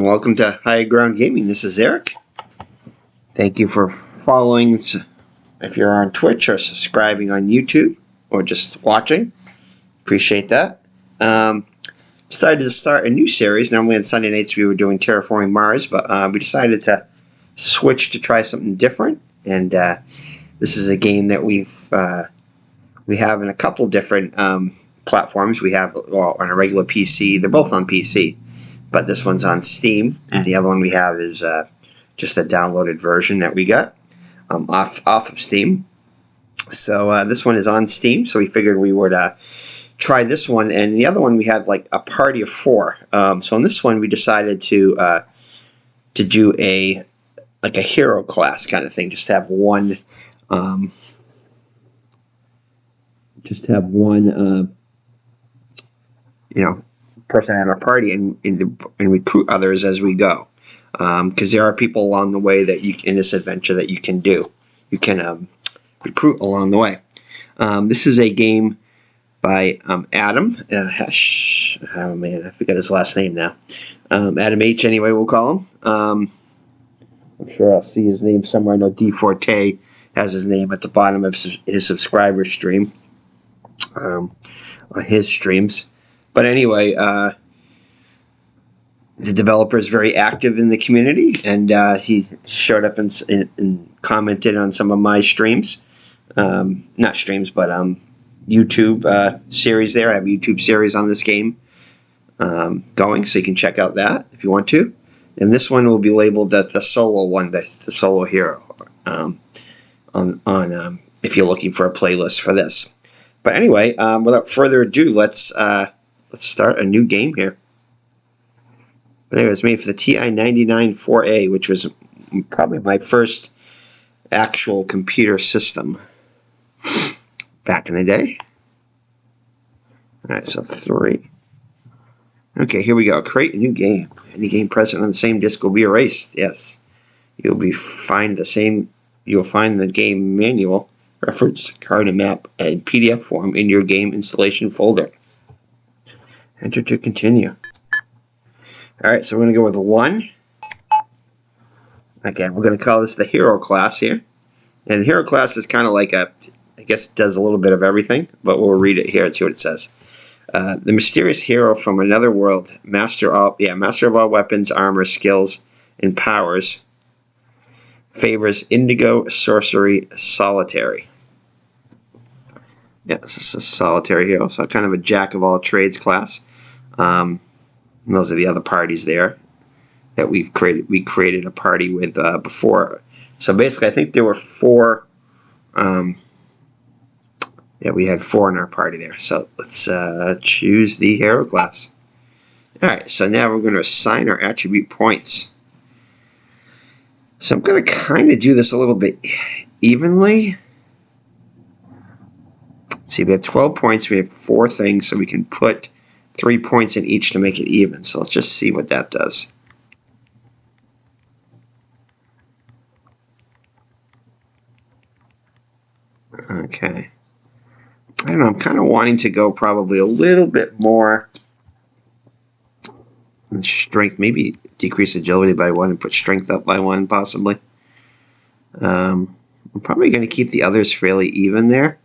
and welcome to High Ground Gaming. This is Eric. Thank you for following if you're on Twitch or subscribing on YouTube or just watching. Appreciate that. Decided to start a new series. Normally on Sunday nights we were doing Terraforming Mars, but we decided to switch to try something different. And this is a game that we have in a couple different platforms. We have on a regular PC. They're both on PC. But this one's on Steam, and the other one we have is just a downloaded version that we got off of Steam. So this one is on Steam, so we figured we would try this one. And the other one we had like a party of 4. So on this one we decided to do a hero class kind of thing, just have one person at our party and recruit others as we go, because there are people along the way that in this adventure that you can recruit along the way. This is a game by Adam. Oh man, I forgot his last name now. Adam H. Anyway, we'll call him. I'm sure I'll see his name somewhere. I know D Forte has his name at the bottom of his subscriber stream on his streams. But anyway, the developer is very active in the community, and he showed up and commented on some of my streams. Not streams, but YouTube series there. I have a YouTube series on this game going, so you can check out that if you want to. And this one will be labeled as the solo one, the solo hero, if you're looking for a playlist for this. But anyway, without further ado, let's start a new game here. But anyway, it's made for the TI-99 4A, which was probably my first actual computer system back in the day. Alright, so 3. Okay, here we go. Create a new game. Any game present on the same disk will be erased. Yes. You'll find the game manual, reference card, and map in PDF form in your game installation folder. Enter to continue. Alright, so we're going to go with 1. Again, we're going to call this the hero class here. And the hero class is kind of like I guess it does a little bit of everything, but we'll read it here and see what it says. The mysterious hero from another world, master of all weapons, armor, skills, and powers, favors indigo, sorcery, solitary. Yeah, this is a solitary hero, so kind of a jack of all trades class. And those are the other parties there that we created a party with before. So basically, I think there were 4. We had 4 in our party there. So let's choose the hero class. All right. So now we're going to assign our attribute points. So I'm going to kind of do this a little bit evenly. See, we have 12 points. We have 4 things, so we can put 3 points in each to make it even. So let's just see what that does. Okay. I don't know. I'm kind of wanting to go probably a little bit more in strength. Maybe decrease agility by 1 and put strength up by 1 possibly. I'm probably going to keep the others fairly even there.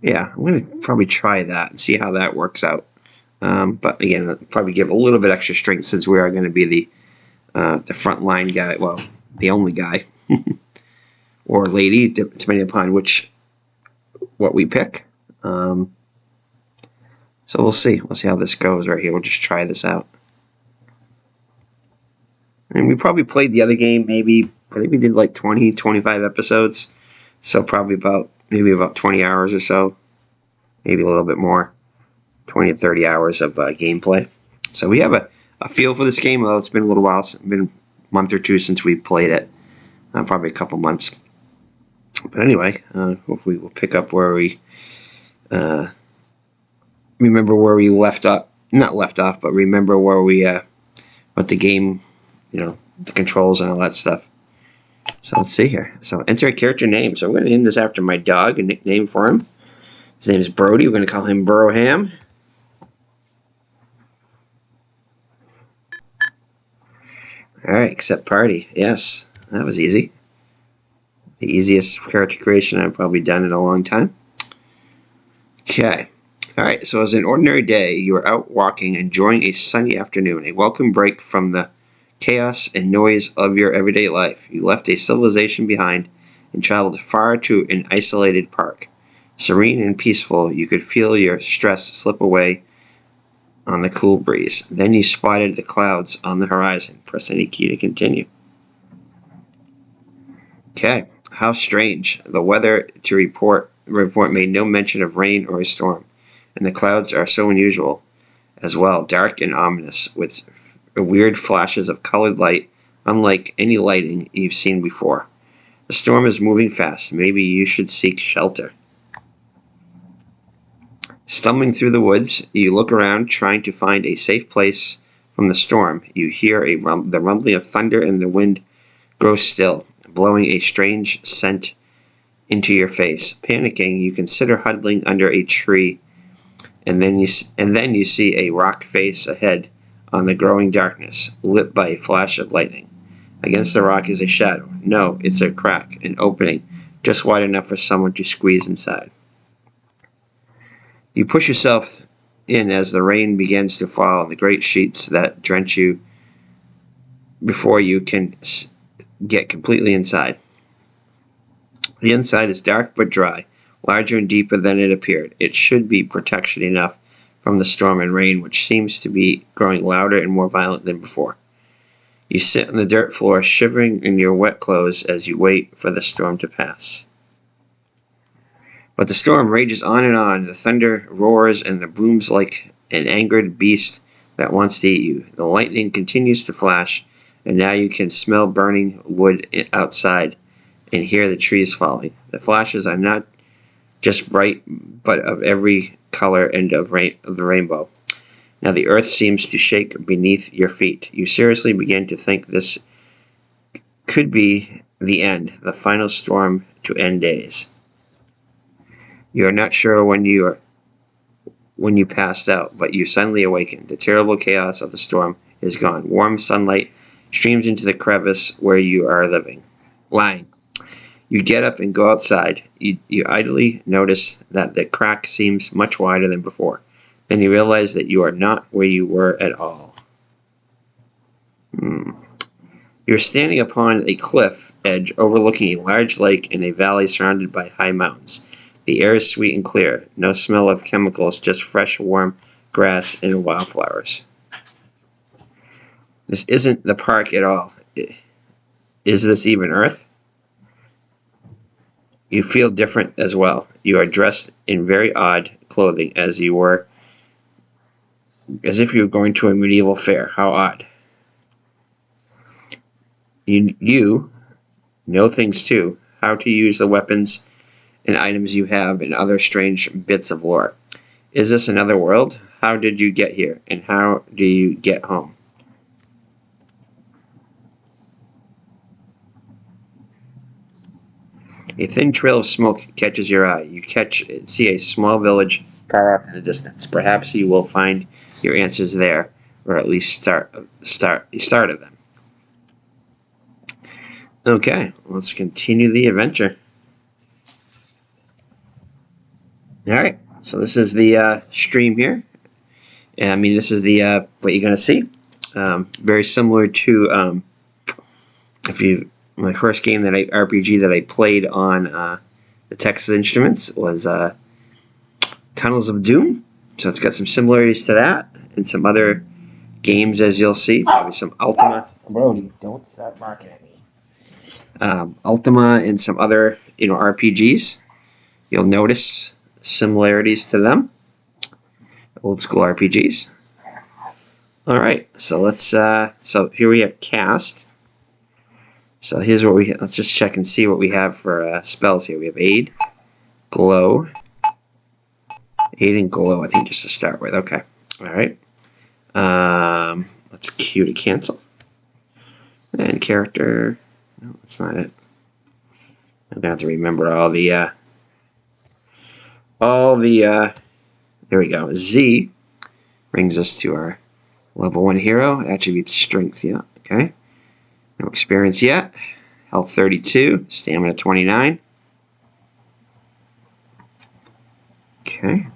Yeah, I'm going to probably try that and see how that works out. But again, I'll probably give a little bit extra strength since we are going to be the frontline guy. Well, the only guy or lady, depending upon what we pick. So we'll see. We'll see how this goes right here. We'll just try this out. And we probably played the other game. I think we did like 20, 25 episodes. So probably about 20 hours or so, maybe a little bit more, 20 to 30 hours of gameplay. So we have a feel for this game, although it's been a little while. It's been a month or 2 since we played it, probably a couple months. But anyway, we will pick up where we remember where we not left off, but remember where we what the game, the controls and all that stuff. So let's see here. So enter a character name. So we're going to name this after my dog, a nickname for him. His name is Brody. We're going to call him Burrowham. Alright, accept party. Yes, that was easy. The easiest character creation I've probably done in a long time. Okay. Alright, so as an ordinary day, you are out walking, enjoying a sunny afternoon, a welcome break from the chaos and noise of your everyday life. You left a civilization behind and traveled far to an isolated park. Serene and peaceful, you could feel your stress slip away on the cool breeze. Then you spotted the clouds on the horizon. Press any key to continue. Okay. How strange. The weather to report made no mention of rain or a storm, and the clouds are so unusual as well, dark and ominous, with weird flashes of colored light, unlike any lighting you've seen before. The storm is moving fast. Maybe you should seek shelter. Stumbling through the woods, you look around, trying to find a safe place from the storm. You hear the rumbling of thunder, and the wind grows still, blowing a strange scent into your face. Panicking, you consider huddling under a tree, and then you see a rock face ahead on the growing darkness, lit by a flash of lightning. Against the rock is a shadow. No, it's a crack, an opening, just wide enough for someone to squeeze inside. You push yourself in as the rain begins to fall in the great sheets that drench you before you can get completely inside. The inside is dark but dry, larger and deeper than it appeared. It should be protection enough from the storm and rain, which seems to be growing louder and more violent than before. You sit on the dirt floor, shivering in your wet clothes as you wait for the storm to pass. But the storm rages on and on. The thunder roars and the booms like an angered beast that wants to eat you. The lightning continues to flash, and now you can smell burning wood outside and hear the trees falling. The flashes are not just bright, but of every color and of the rainbow. Now the earth seems to shake beneath your feet. You seriously begin to think this could be the end, the final storm to end days. You are not sure when you passed out, but you suddenly awaken. The terrible chaos of the storm is gone. Warm sunlight streams into the crevice where you are lying. You get up and go outside. You idly notice that the crack seems much wider than before. Then you realize that you are not where you were at all. You're standing upon a cliff edge overlooking a large lake in a valley surrounded by high mountains. The air is sweet and clear. No smell of chemicals, just fresh, warm grass and wildflowers. This isn't the park at all. Is this even Earth? You feel different as well. You are dressed in very odd clothing, as if you were going to a medieval fair. How odd. You know things too. How to use the weapons and items you have and other strange bits of lore. Is this another world? How did you get here? And how do you get home? A thin trail of smoke catches your eye. You see a small village far off in the distance. Perhaps you will find your answers there, or at least start of them. Okay, let's continue the adventure. Alright, so this is the stream here. And I mean, this is the what you're going to see. Very similar to my first game RPG that I played on the Texas Instruments was Tunnels of Doom. So it's got some similarities to that and some other games, as you'll see. Probably some Ultima. Brody, don't start barking at me. Ultima and some other RPGs. You'll notice similarities to them. Old school RPGs. Alright, so let's so here we have cast. So here's what let's just check and see what we have for spells here. We have aid, glow, aid and glow, I think, just to start with. Okay. Alright. Let's Q to cancel. And character. No, that's not it. I'm gonna have to remember all the there we go. Z brings us to our level 1 hero. Attribute strength, yeah. Okay. No experience yet. Health 32, stamina 29. Okay,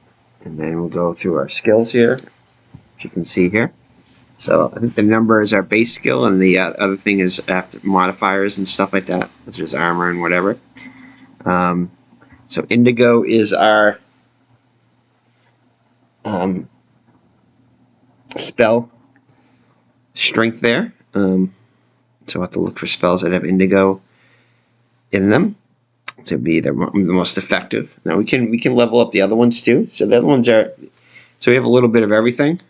and then we'll go through our skills here, as you can see here. So I think the number is our base skill, and the other thing is after modifiers and stuff like that, which is armor and whatever. So indigo is our spell strength there. So we'll have to look for spells that have indigo in them to be the most effective. Now we can level up the other ones too. So the other ones are, so we have a little bit of everything,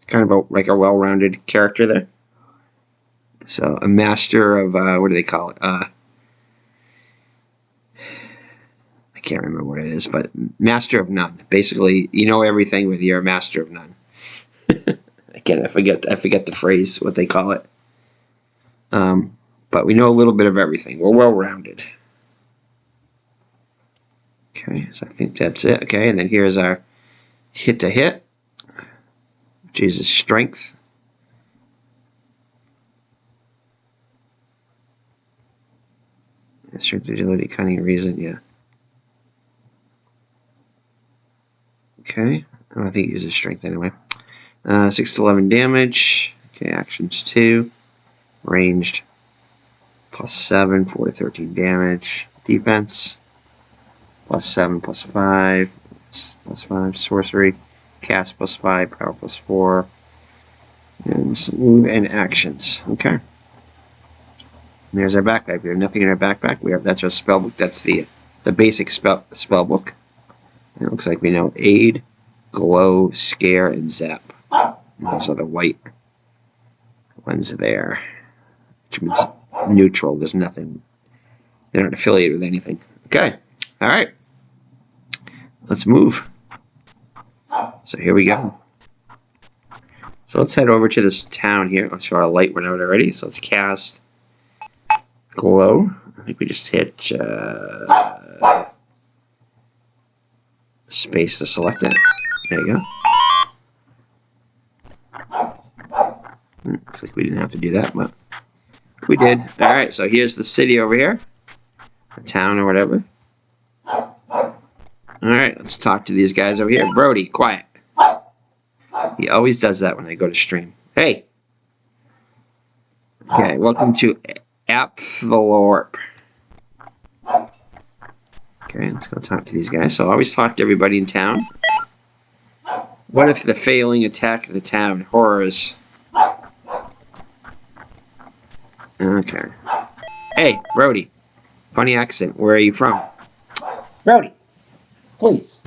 kind of like a well-rounded character there. So a master of what do they call it? I can't remember what it is, but master of none. Basically, you know everything, but you're a master of none. Again, I forget the phrase, what they call it. But we know a little bit of everything. We're well-rounded. Okay, so I think that's it. Okay, and then here's our hit-to-hit, which is strength. Strength, agility, cunning, reason, yeah. Okay, I think it uses strength anyway. 6 to 11 damage. Okay, actions 2. Ranged +7, 4 to 13 damage. Defense +7, +5, +5. Sorcery, cast +5, power +4. And some move and actions. Okay. And there's our backpack. We have nothing in our backpack. That's our spell book. That's the basic spell book. And it looks like we know aid, glow, scare, and zap. And those are the white ones there, which means neutral. There's nothing. They're not affiliated with anything. Okay. All right. Let's move. So here we go. So let's head over to this town here. I'm sure our light went out already. So let's cast glow. I think we just hit space to select it. There you go. Looks like we didn't have to do that, but we did. All right, so here's the city over here. The town or whatever. All right, let's talk to these guys over here. Brody, quiet. He always does that when I go to stream. Hey. Okay, welcome to Apthalorp. Okay, let's go talk to these guys. So I always talk to everybody in town. What if the failing attack of the town? Horrors. Okay. Hey, Brody. Funny accent. Where are you from? Brody, please.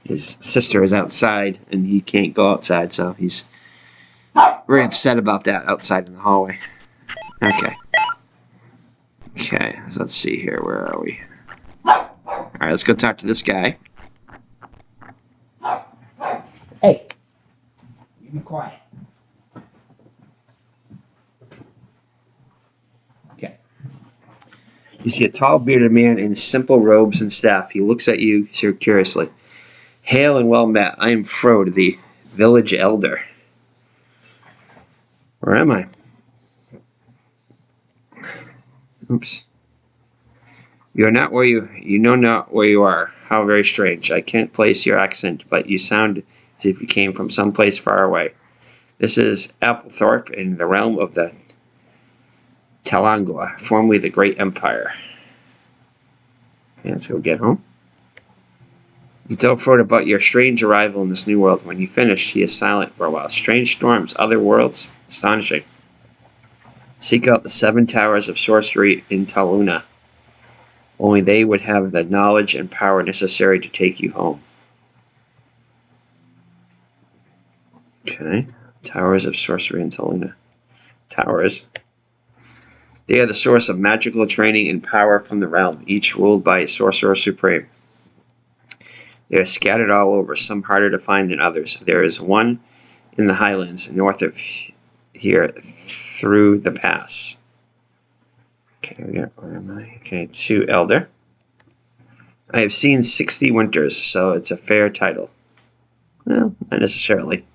His sister is outside, and he can't go outside, so he's very upset about that outside in the hallway. Okay. Okay, so let's see here. Where are we? Alright, let's go talk to this guy. Hey. You be quiet. Okay. You see a tall bearded man in simple robes and staff. He looks at you curiously. Hail and well met. I am Frode, the village elder. Where am I? Oops. You are not where you know not where you are. How very strange. I can't place your accent, but you sound as if you came from someplace far away. This is Applethorpe in the realm of the Talangua, formerly the Great Empire. Okay, let's go get home. You tell Frode about your strange arrival in this new world. When you finish, he is silent for a while. Strange storms, other worlds, astonishing. Seek out the 7 towers of sorcery in Taluna. Only they would have the knowledge and power necessary to take you home. Okay. Towers of sorcery in Taluna. Towers. They are the source of magical training and power from the realm, each ruled by a sorcerer supreme. They are scattered all over, some harder to find than others. There is one in the highlands, north of here, through the pass. Okay, where am I? Okay, 2 elder. I have seen 60 winters, so it's a fair title. Well, not necessarily.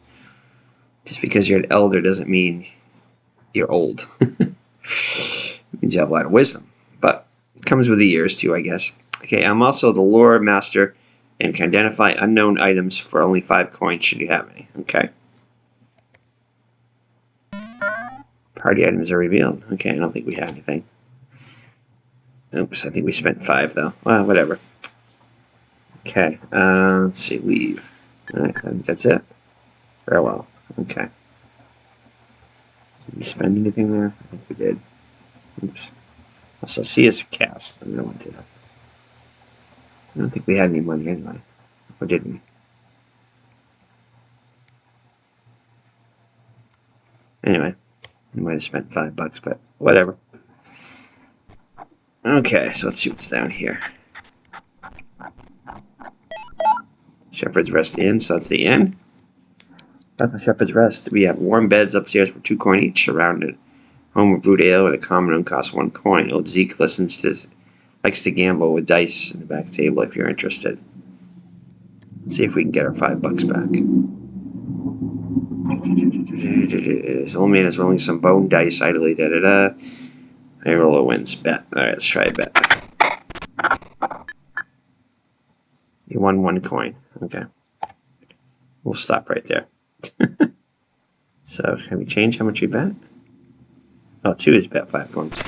Just because you're an elder doesn't mean you're old. It means you have a lot of wisdom. But it comes with the years too, I guess. Okay, I'm also the lore master and can identify unknown items for only 5 coins should you have any. Okay. Party items are revealed. Okay, I don't think we have anything. Oops, I think we spent 5 though. Well, whatever. Okay, let's see, leave. Alright, I think that's it. Farewell. Okay. Did we spend anything there? I think we did. Oops. Also, C is a cast. I don't want to do that. I don't think we had any money anyway. Or did we? Anyway, we might have spent $5, but whatever. Okay, so let's see what's down here. Shepherd's Rest Inn, so that's the inn. At the Shepherd's Rest, we have warm beds upstairs for 2 coin each, surrounded home of brewed ale at a common room costs 1 coin. Old Zeke likes to gamble with dice in the back table if you're interested. Let's see if we can get our $5 back. This old man is rolling some bone dice idly. Da da da. I roll a wins. Bet. Alright, let's try a bet. You won 1 coin. Okay. We'll stop right there. So, can we change how much we bet? Oh, 2 is bet 5 coins.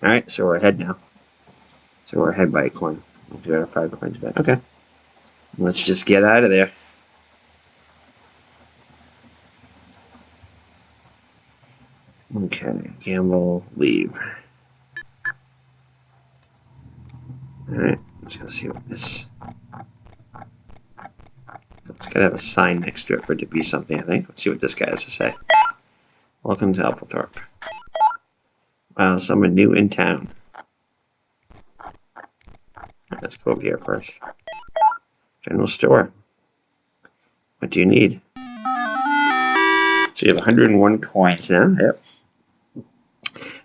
Alright, so we're ahead now. So we're ahead by a coin. We'll do our 5 coins bet. Okay. Let's just get out of there. Okay, gamble, leave. Alright, let's go see what this... It's gotta have a sign next to it for it to be something, I think. Let's see what this guy has to say. Welcome to Applethorpe. Wow, someone new in town. Let's go over here first. General store. What do you need? So you have 101 coins now. Yep.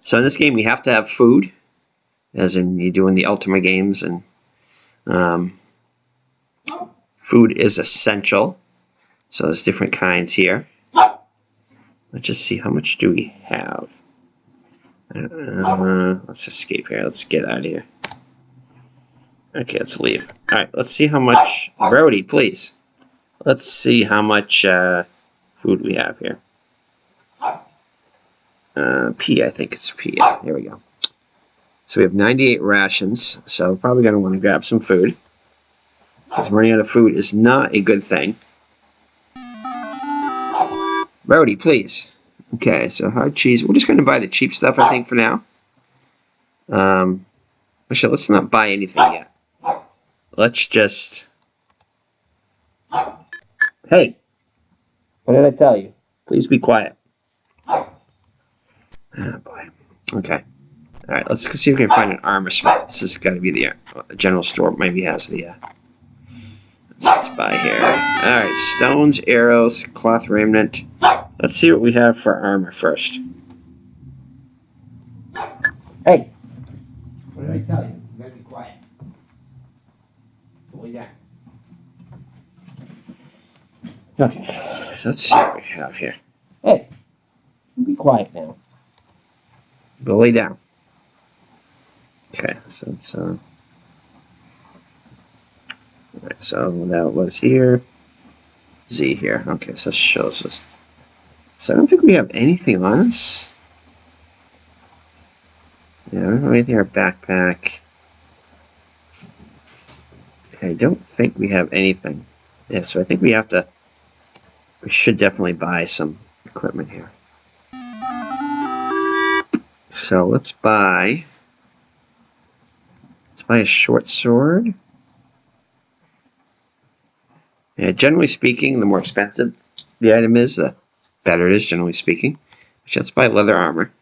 So in this game, we have to have food, as in you do in the Ultima games, and food is essential. So there's different kinds here. Let's just see, how much do we have? Let's escape here. Let's get out of here. Okay, let's leave. Alright, let's see how much... Brody, please. Let's see how much food we have here. P, I think it's P. Yeah, here we go. So we have 98 rations, so we're probably going to want to grab some food. Because running out of food is not a good thing. Brody, please. Okay, so hard cheese. We're just going to buy the cheap stuff, I think, for now. Actually, let's not buy anything yet. Let's just... Hey! What did I tell you? Please be quiet. Oh, boy. Okay. Alright, let's see if we can find an armor smith. This has got to be the general store. Maybe has the... Let's buy here. Alright, stones, arrows, cloth remnant. Let's see what we have for armor first. Hey! What did I tell you? You gotta be quiet. Go down. Okay, so let's see what we have here. Hey! Be quiet now. Go lay down. Okay, so it's alright, so that was here. Z here. Okay, so this shows us. So I don't think we have anything on us. Yeah, we don't have anything in our backpack. I don't think we have anything. Yeah, so I think we have to... We should definitely buy some equipment here. So let's buy... Let's buy a short sword. Yeah, generally speaking, the more expensive the item is, the better it is, generally speaking. So let's buy leather armor.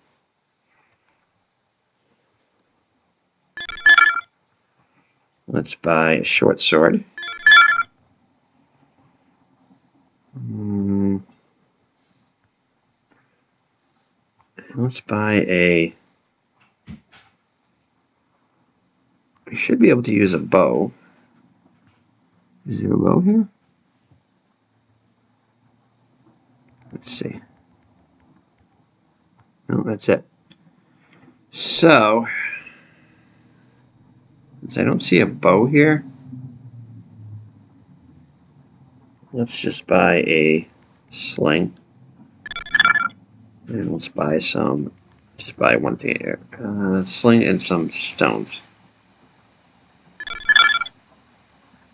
Let's buy a short sword. Let's buy a... We should be able to use a bow. Is there a bow here? Let's see. No, that's it. So, since I don't see a bow here, let's just buy a sling. And let's buy some, just buy one thing here. Sling and some stones.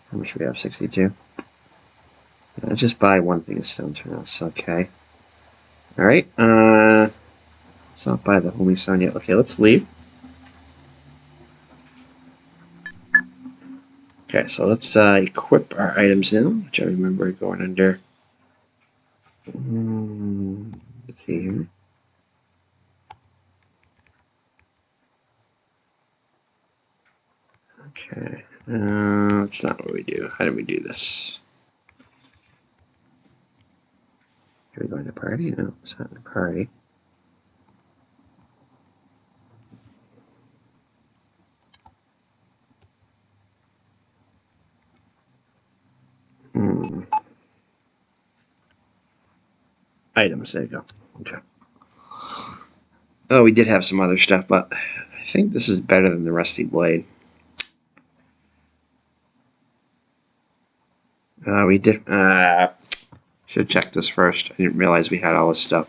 How much do we have? 62? Let's just buy one thing of stones for now. It's okay. Alright, let's not buy the homing stone yet. Okay, let's leave. Okay, so let's equip our items now, which I remember going under. Let's see here. Okay, that's not what we do. How do we do this? Are we going to party? No, it's not in a party. Items, there you go. Okay. Oh, we did have some other stuff, but I think this is better than the rusty blade. We did. Should have checked this first. I didn't realize we had all this stuff.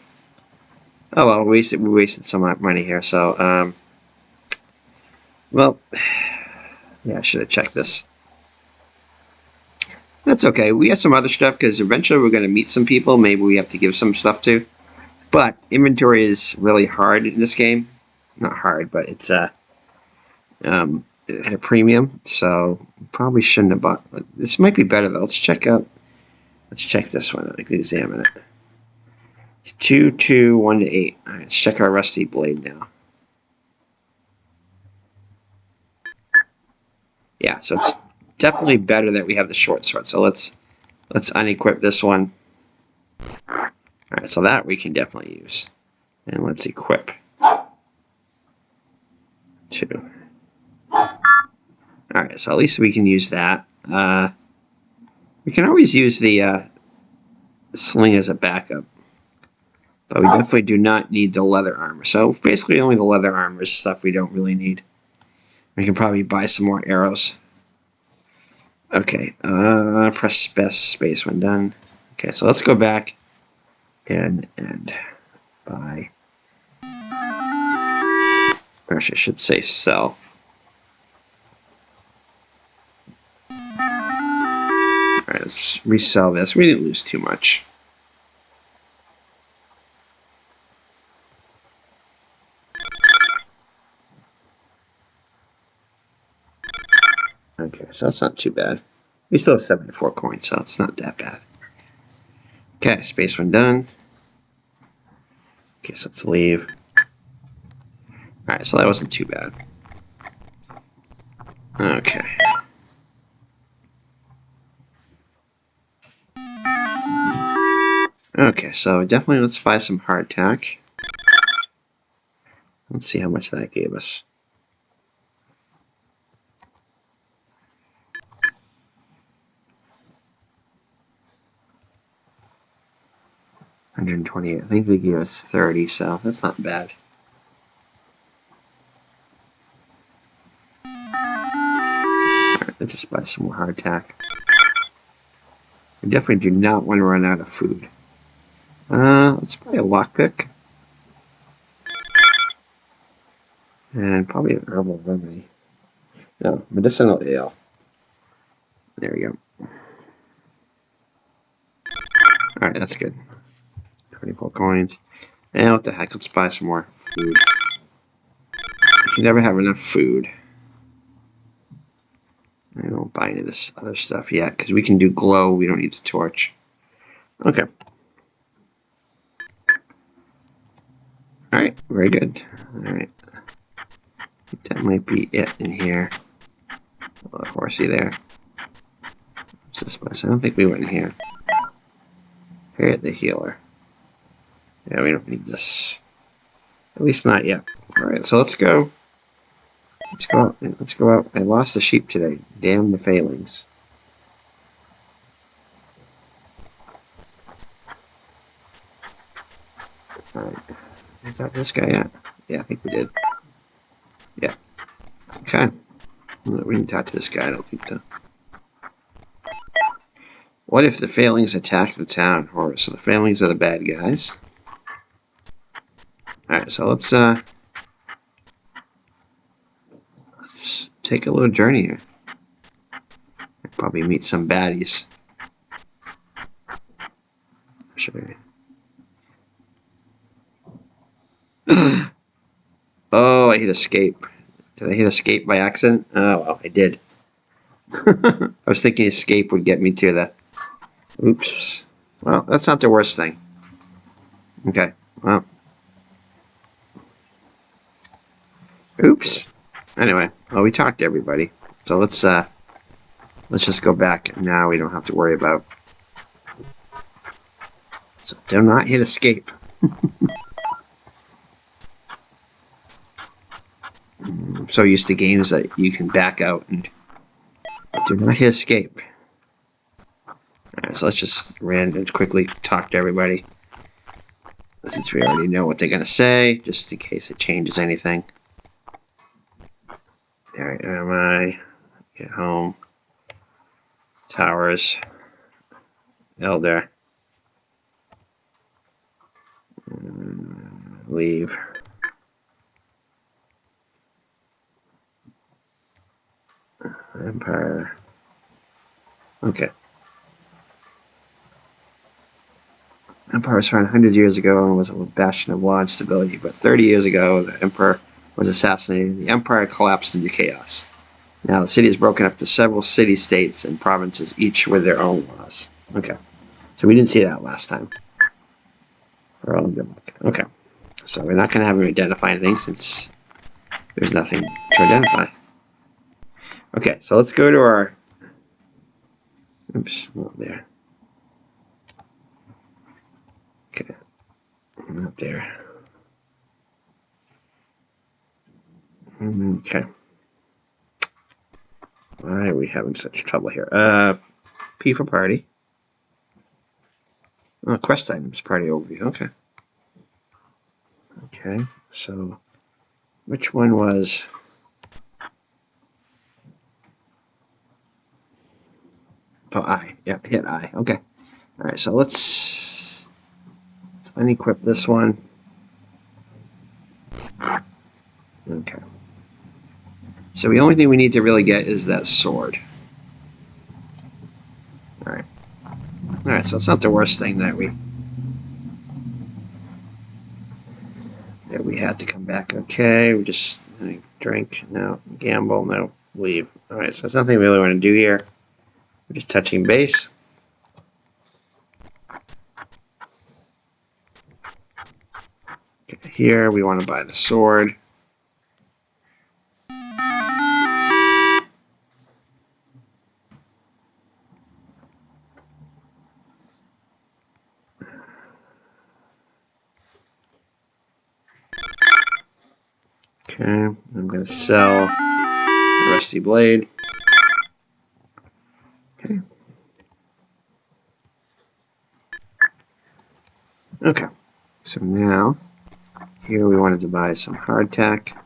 Oh well, we wasted some money here. So, well, yeah, I should have checked this. That's okay. We have some other stuff because eventually we're going to meet some people. Maybe we have to give some stuff to. But inventory is really hard in this game. Not hard, but it's at a premium. So probably shouldn't have bought. This might be better though. Let's check this one out. I can examine it. 2, 2, 1 to 8. All right, let's check our rusty blade now. Yeah, so it's definitely better that we have the short sword. So let's unequip this one. All right, so that we can definitely use, and let's equip 2. All right, so at least we can use that. We can always use the sling as a backup, but we definitely do not need the leather armor. So basically, only the leather armor is stuff we don't really need. We can probably buy some more arrows. Okay, press space when done. Okay, so let's go back and buy. Actually, I should say sell. Alright, let's resell this. We didn't lose too much. Okay, so that's not too bad. We still have 74 coins, so it's not that bad. Okay, space when done. Okay, so let's leave. Alright, so that wasn't too bad. Okay. Okay, so definitely let's buy some hardtack. Let's see how much that gave us. $128. I think they gave us 30, so that's not bad. Alright, let's just buy some more hardtack. We definitely do not want to run out of food. Let's buy a lockpick. And probably an herbal remedy. No, medicinal ale. There we go. Alright, that's good. 24 coins. And what the heck, let's buy some more food. You can never have enough food. I don't buy any of this other stuff yet, because we can do glow, we don't need the torch. Okay. Alright, very good. Alright. That might be it in here. A little horsey there. What's this place? I don't think we went in here. Here, the healer. Yeah, we don't need this. At least not yet. Alright, so let's go. Let's go out. Let's go out. I lost a sheep today. Damn the failings. Alright. Did we talk to this guy yet? Yeah, I think we did. Yeah. Okay. We didn't talk to this guy, I don't think, though. What if the failings attack the town? Or so the failings are the bad guys. Alright, so let's take a little journey here. Probably meet some baddies. Sure. Oh, I hit escape. Did I hit escape by accident? Oh, well, I did. I was thinking escape would get me to the... Oops. Well, that's not the worst thing. Okay, well. Oops. Anyway, well, we talked to everybody. So let's just go back. Now we don't have to worry about... So do not hit escape. I'm so used to games that you can back out and do not hit escape. Alright, so let's just quickly talk to everybody. Since we already know what they're going to say, just in case it changes anything. Alright, am I? Get home. Towers. Elder. Leave. Empire. Okay. Empire was founded 100 years ago and was a bastion of law and stability, but 30 years ago, the emperor was assassinated and the empire collapsed into chaos. Now the city is broken up to several city-states and provinces, each with their own laws. Okay. So we didn't see that last time. We're all good. Okay. So we're not going to have him identify anything since there's nothing to identify. Okay, so let's go to our... Oops, not there. Okay, not there. Okay. Why are we having such trouble here? P for party. Oh, quest items, party overview. Okay. Okay, so which one was... Oh, I. Yep, hit I. Okay. Alright, so let's unequip this one. Okay. So the only thing we need to really get is that sword. Alright. Alright, so it's not the worst thing that we had to come back. Okay, we just drink, no. Gamble, no. Leave. Alright, so there's nothing we really want to do here. We're just touching base. Okay, here we want to buy the sword. Okay, I'm going to sell the rusty blade. Okay. Okay, so now here we wanted to buy some hardtack.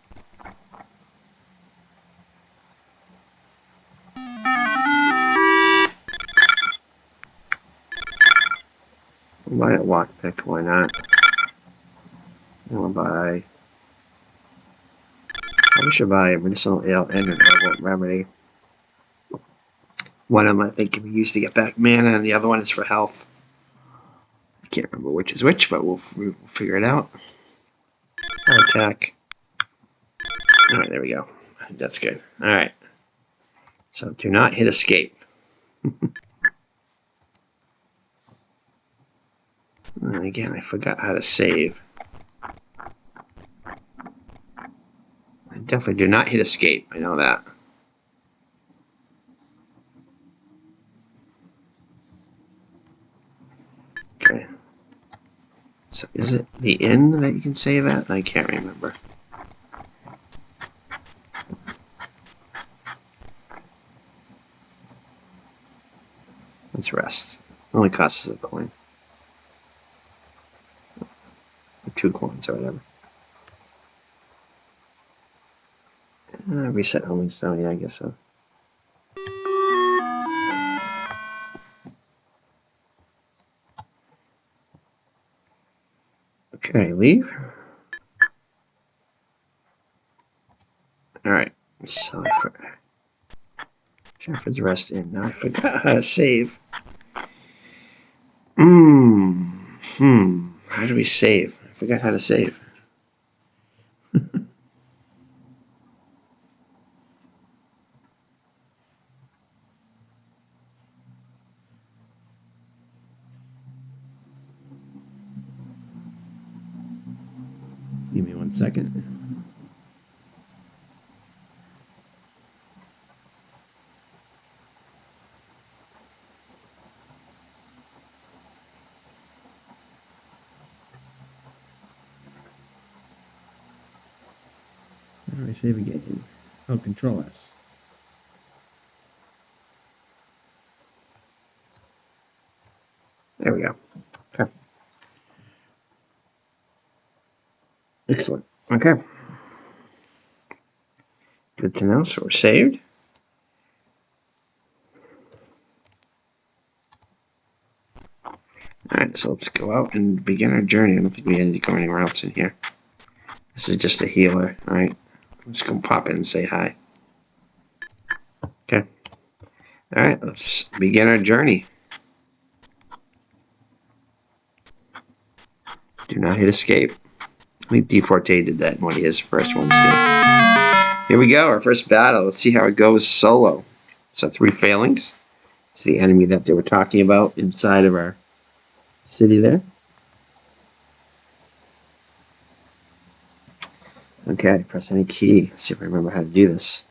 We'll buy a lockpick, why not? And we'll buy... I should buy a medicinal ale and an herbal remedy. One of them I think can be used to get back mana, and the other one is for health. I can't remember which is which, but we'll figure it out. Attack. Alright, there we go. That's good. Alright. So do not hit escape. And again, I forgot how to save. I definitely do not hit escape. I know that. Okay. So is it the inn that you can save at? I can't remember. Let's rest. Only costs us a coin. 2 coins or whatever. Reset homing stone, yeah, I guess so. Okay, leave. Alright, so Jeffrey's Rest Inn. Now I forgot how to save. How do we save? I forgot how to save. Give me 1 second. How do I save again? Oh, Control S. There we go. Okay. Excellent. Okay. Good to know. So we're saved. Alright, so let's go out and begin our journey. I don't think we need to go anywhere else in here. This is just a healer, alright? I'm just going to pop in and say hi. Okay. Alright, let's begin our journey. Do not hit escape. I think D4T did that in one of his first ones too. Here we go, our first battle. Let's see how it goes solo. So 3 failings. It's the enemy that they were talking about inside of our city there. Okay, press any key. Let's see if I remember how to do this.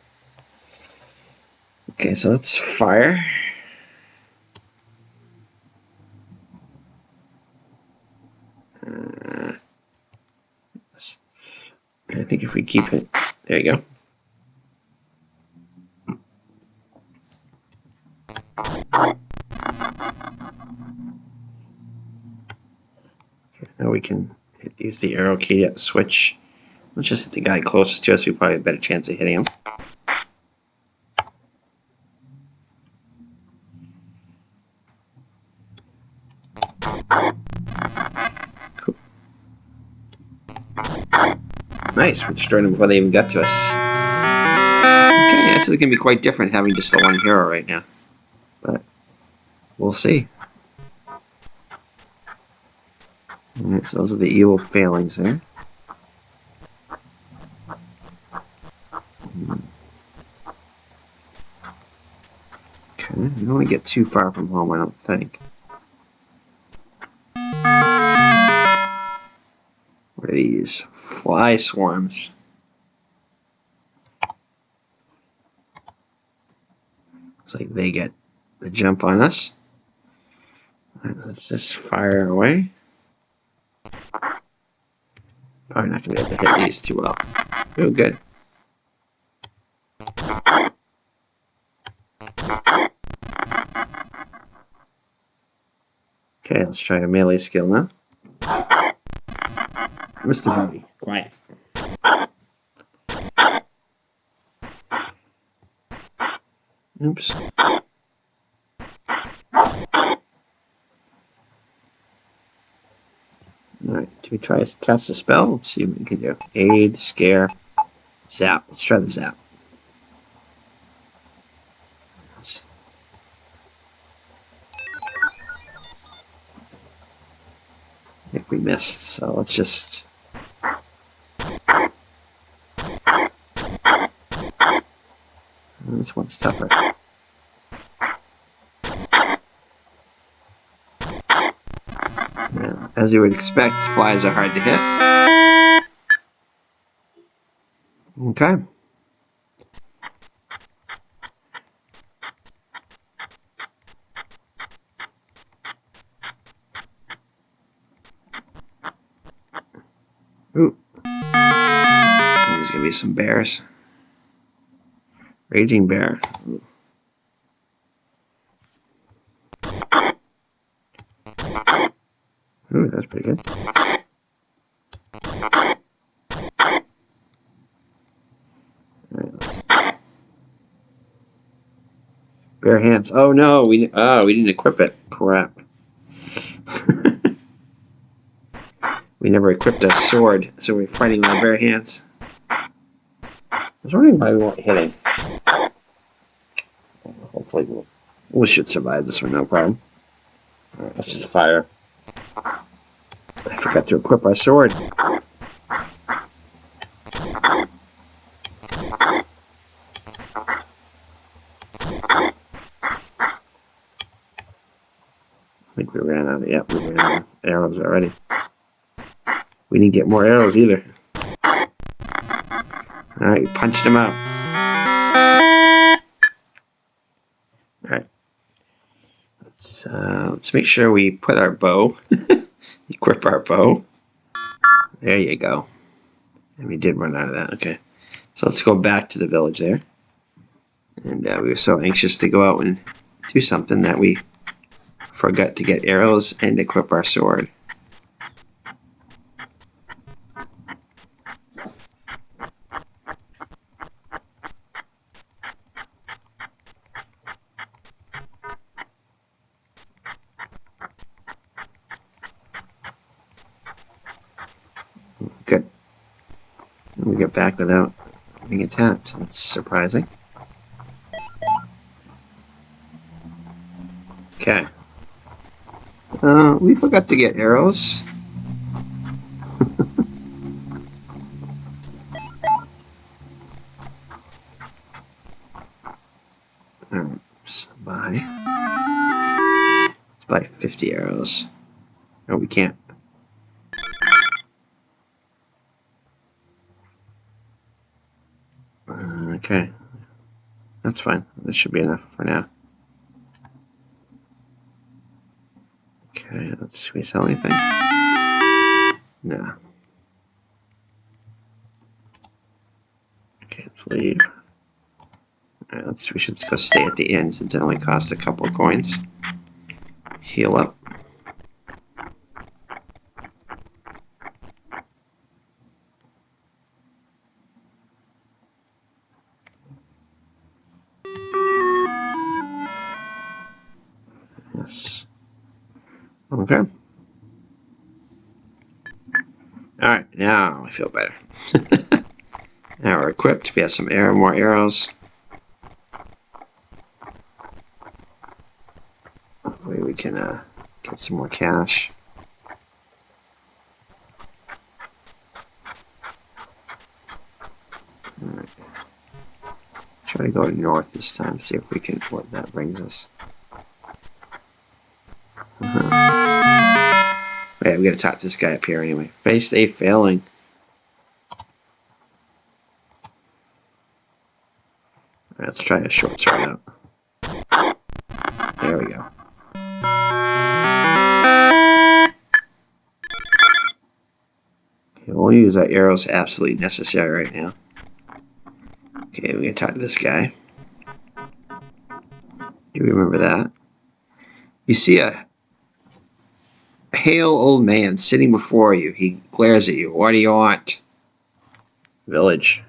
Okay, so let's fire. I think if we keep it, there you go. Okay, now we can use the arrow key to switch. Let's just hit the guy closest to us. We probably have a better chance of hitting him. Cool. Nice, we destroyed them before they even got to us. Okay, this is going to be quite different having just the 1 hero right now. But we'll see. Alright, so those are the evil failings there. Okay, we don't want to get too far from home, I don't think. What are these? Fly swarms. Looks like they get the jump on us. Right, let's just fire away. Probably not going to be able to hit these too well. Oh, good. Okay, let's try a melee skill now. Mr. Bobby, quiet. Oops. Alright, do we try to cast a spell? Let's see what we can do. Aid, scare, zap. Let's try the zap. I think we missed, so let's just... This one's tougher. Now, as you would expect, flies are hard to hit. Okay. Ooh. There's gonna be some bears. Raging bear. Ooh, that's pretty good. Bare hands. Oh no, we didn't equip it. Crap. We never equipped a sword, so we're fighting with our bare hands. I was wondering why we weren't hitting. Hopefully we should survive this one, no problem. Alright, let's just fire. I forgot to equip our sword. I think we ran out of, yeah, we ran out of arrows already. We didn't get more arrows either. Alright, we punched him out. Alright. Let's make sure we put our bow. Equip our bow. There you go. And we did run out of that. Okay. So let's go back to the village there. And we were so anxious to go out and do something that we forgot to get arrows and equip our sword. Good. And we get back without being attacked. That's surprising. Okay. We forgot to get arrows. Alright, so let's buy 50 arrows. No, we can't. Okay. That's fine. That should be enough for now. Okay, should we sell anything? No. Okay, let's leave. Alright, we should go stay at the inn since it only cost a couple of coins. Heal up. Yes. Okay. Alright, now I feel better. Now we're equipped. We have some more arrows. Hopefully we can get some more cash. Alright. Try to go north this time, see if we can, what that brings us. Yeah, we gotta talk to this guy up here anyway. Face a failing. Alright, let's try a short sword out. There we go. Okay, we'll use our arrows absolutely necessary right now. Okay, we gotta talk to this guy. Do you remember that? You see a hale old man sitting before you. He glares at you. What do you want? Village.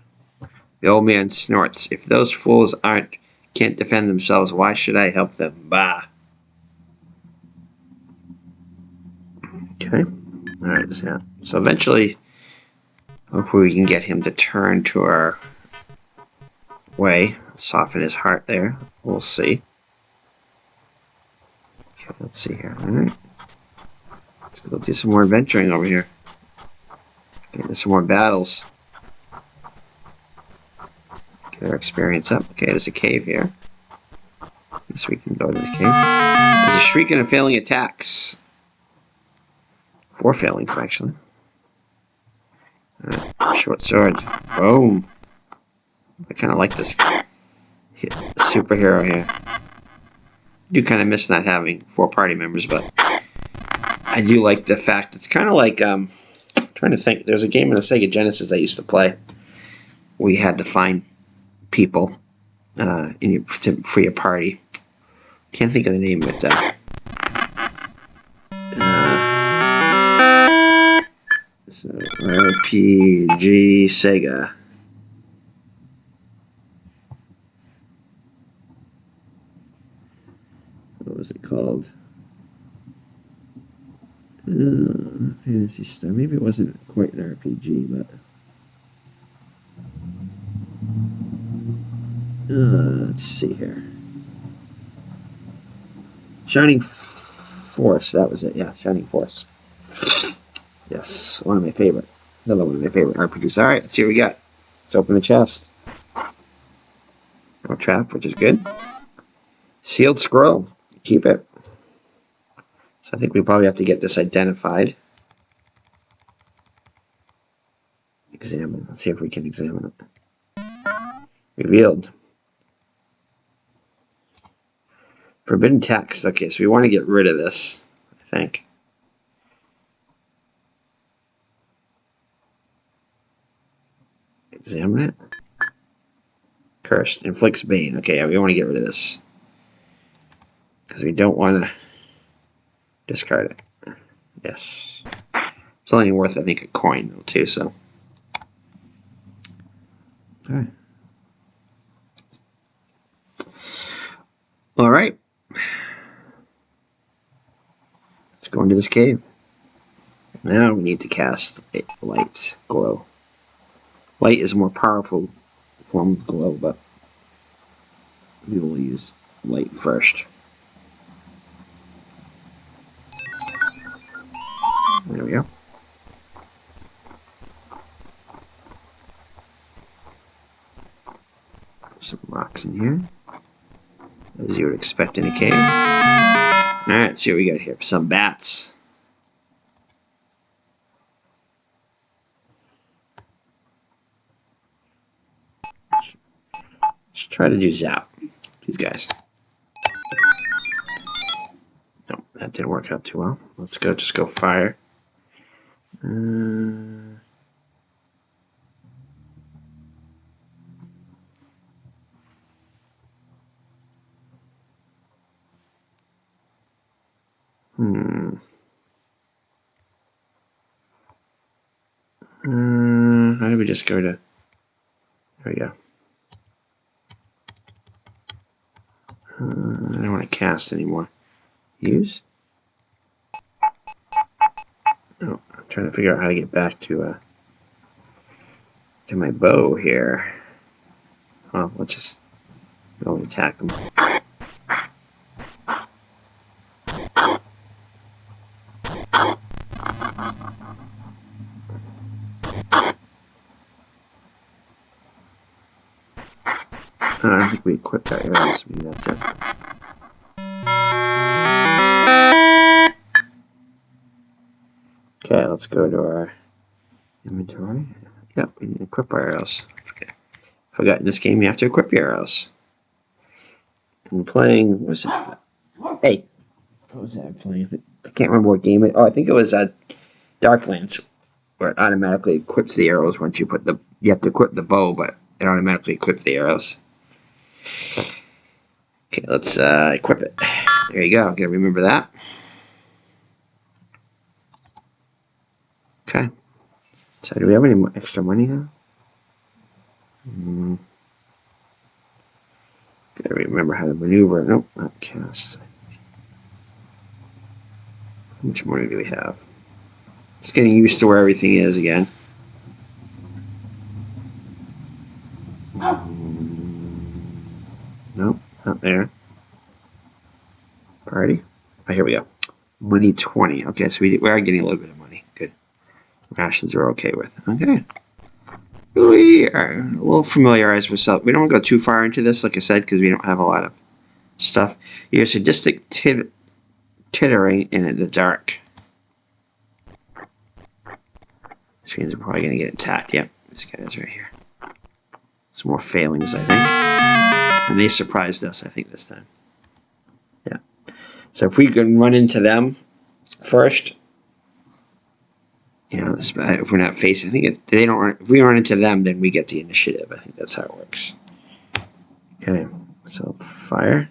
The old man snorts. If those fools can't defend themselves, why should I help them? Bah. Okay. Alright, so eventually, hopefully we can get him to turn to our way. Soften his heart there. We'll see. Okay, let's see here. Alright. Let's go do some more adventuring over here. Okay, there's some more battles. Get our experience up. Okay, there's a cave here. Guess we can go to the cave. There's a shrieking and failing attacks. 4 failings, actually. Short sword. Boom. I kind of like this superhero here. I do kind of miss not having 4 party members, but I do like the fact it's kind of like, I'm trying to think, there's a game in the Sega Genesis I used to play. We had to find people for your party. Can't think of the name of it though. This So, RPG Sega. What was it called? Fantasy Star. Maybe it wasn't quite an RPG, but let's see here. Shining Force. That was it. Yeah, Shining Force. Yes, one of my favorite. Another one of my favorite RPGs. All right, let's see what we got. Let's open the chest. No trap, which is good. Sealed scroll. Keep it. So I think we probably have to get this identified. Examine. Let's see if we can examine it. Revealed. Forbidden text. Okay, so we want to get rid of this, I think. Examine it. Cursed. Inflicts bane. Okay, yeah, we want to get rid of this. Because we don't want to discard it. Yes. It's only worth, I think, a coin, though, too, so. Okay. All right. Let's go into this cave. Now we need to cast light, glow. Light is a more powerful form of glow, but we will use light first. There we go. Some rocks in here, as you would expect in a cave. Alright, let's see what we got here. Some bats. Let's try to do zap these guys. No, that didn't work out too well. Let's go, just go fire. How do we just go to... There we go. I don't want to cast anymore. Use? Oh, I'm trying to figure out how to get back to my bow here. Oh, let's just go and attack them. I don't think we equipped our arrows. Maybe that's it. Okay, let's go to our inventory. Yep, we need to equip our arrows. Okay. Forgot in this game you have to equip your arrows. I'm playing. What's it? Hey, what was that playing? I can't remember what game it. Oh, I think it was Darklands, where it automatically equips the arrows once you put the. You have to equip the bow, but it automatically equips the arrows. Okay, let's equip it. There you go. Gotta remember that. Okay. So do we have any more extra money now? Gotta remember how to maneuver. Nope, not cast. How much money do we have? Just getting used to where everything is again. Nope, not there. Party. Oh, here we go. Money 20. Okay, so we are getting a little bit of money. Good. Rations are okay with. Okay. We are a little familiarized with stuff. We don't want to go too far into this, like I said, because we don't have a lot of stuff. You hear sadistic tittering in the dark. Which means we're probably going to get attacked. Yep, this guy is right here. Some more failings, I think. And they surprised us, I think, this time. Yeah. So if we can run into them first, you know, if we're not facing, I think if we run into them, then we get the initiative. I think that's how it works. Okay, so fire.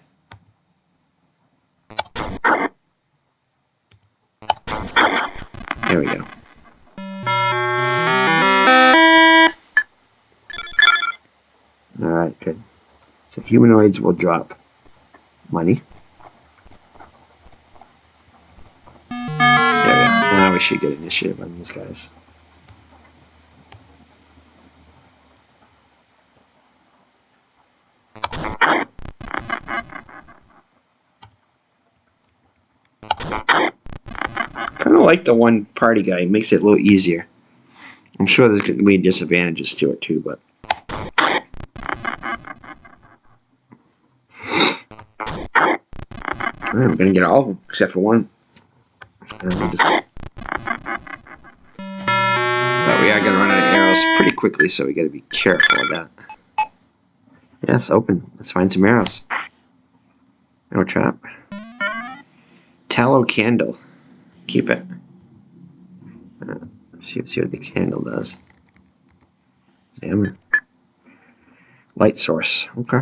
There we go. So humanoids will drop money. There we go. Now we should get initiative on these guys. Kind of like the one party guy. It makes it a little easier. I'm sure there's going to be disadvantages to it too, but I'm going to get all of them except for one. But we are going to run out of arrows pretty quickly, so we got to be careful of that. Yes, open. Let's find some arrows. No trap. Tallow candle. Keep it. Let's see what the candle does. Examine. Light source. Okay.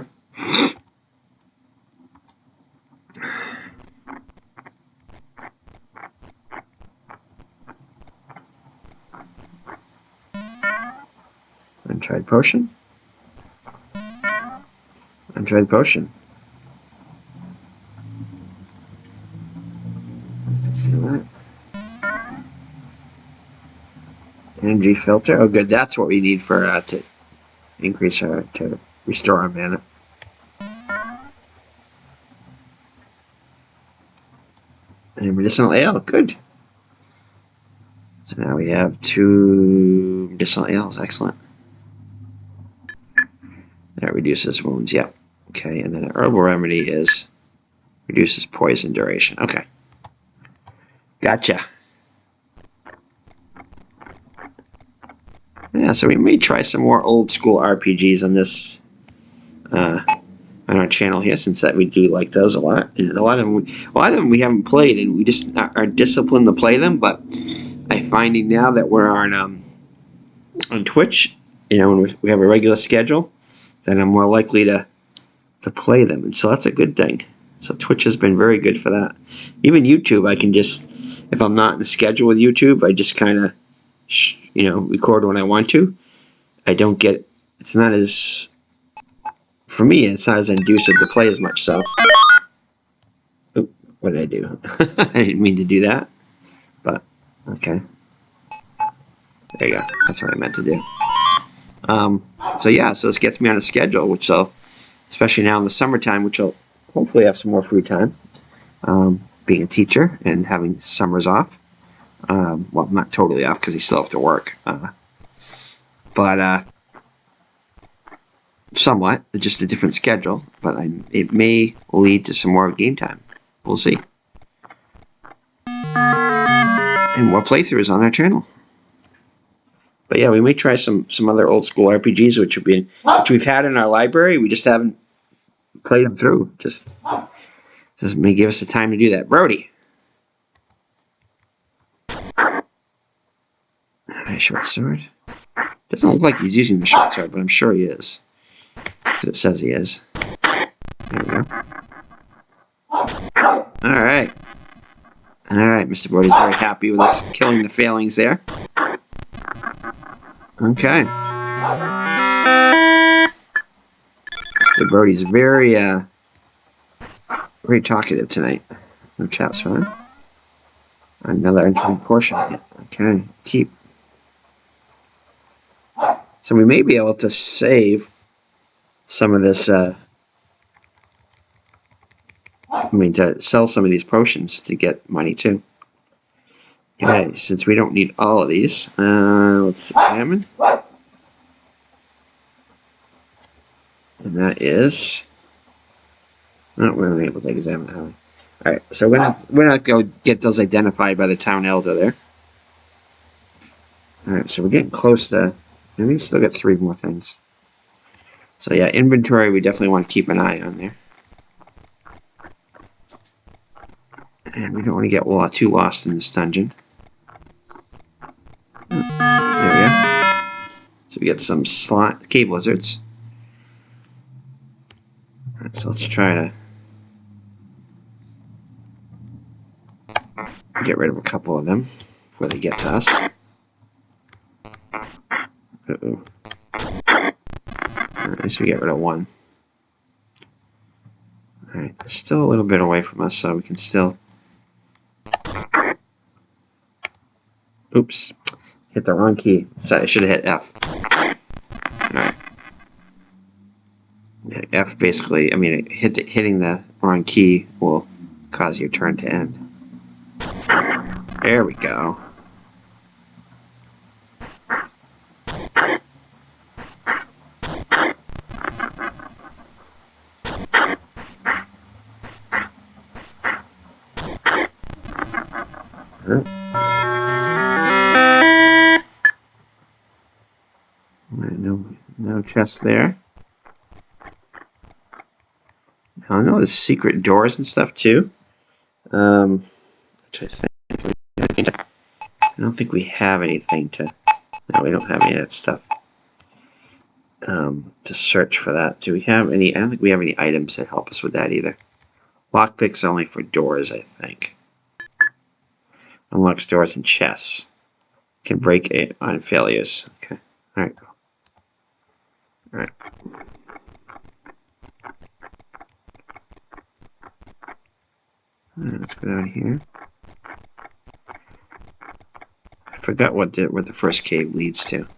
Untried potion. Untried potion. See that? Energy filter. Oh, good. That's what we need for to increase our to restore our mana. And medicinal ale. Good. So now we have 2 medicinal ales. Excellent. That reduces wounds. Yep. Okay. And then an herbal remedy is reduces poison duration. Okay. Gotcha. Yeah, so we may try some more old school RPGs on this on our channel here, since that we do like those a lot. And a lot of them we haven't played, and we just aren't disciplined to play them. But I'm finding now that we're on Twitch, when we have a regular schedule, then I'm more likely to play them, and so that's a good thing. So Twitch has been very good for that. Even YouTube, I can just, if I'm not in the schedule with YouTube, I just kind of record when I want to. I don't get, it's not as, for me, it's not as inducive to play as much, so. Oop, what did I do? I didn't mean to do that, but, okay. There you go, that's what I meant to do. So yeah, so this gets me on a schedule, which will, especially now in the summertime, which will hopefully have some more free time, being a teacher and having summers off. Well, not totally off because you still have to work, but somewhat, just a different schedule. But it may lead to some more game time. We'll see. And more playthroughs on our channel. But yeah, we may try some other old school RPGs, which we've had in our library. We just haven't played them through. Just may give us the time to do that. Brody. Alright, short sword. Doesn't look like he's using the short sword, but I'm sure he is. Because it says he is. There we go. Alright. Alright, Mr. Brody's very happy with us killing the failings there. Okay. Mr. Brody's very talkative tonight. No chap's fine. Another entry portion. Okay, keep. So we may be able to save some of this, to sell some of these potions to get money too. Okay, since we don't need all of these, let's examine. And that is, oh, we're not able to examine, are we? Alright, so we're not going to get those identified by the town elder there. Alright, so we're getting close to, and we still got 3 more things. So yeah, inventory we definitely want to keep an eye on there. And we don't want to get too lost in this dungeon. There we go. So we get some cave lizards. Alright, so let's try to get rid of a couple of them before they get to us. Uh-oh. Alright, so we get rid of one. Still a little bit away from us, so we can still... Oops. Hit the wrong key. So I should have hit F. Alright. F basically, I mean, hitting the wrong key will cause your turn to end. There we go. No chest there. I know there's secret doors and stuff too. Which I don't think we have anything to... No, we don't have any of that stuff. To search for that. Do we have any... I don't think we have any items that help us with that either. Lockpicks only for doors, I think. Unlocks doors and chests. Can break it on failures. Okay. Alright. Alright. Let's go down here. I forgot what the first cave leads to.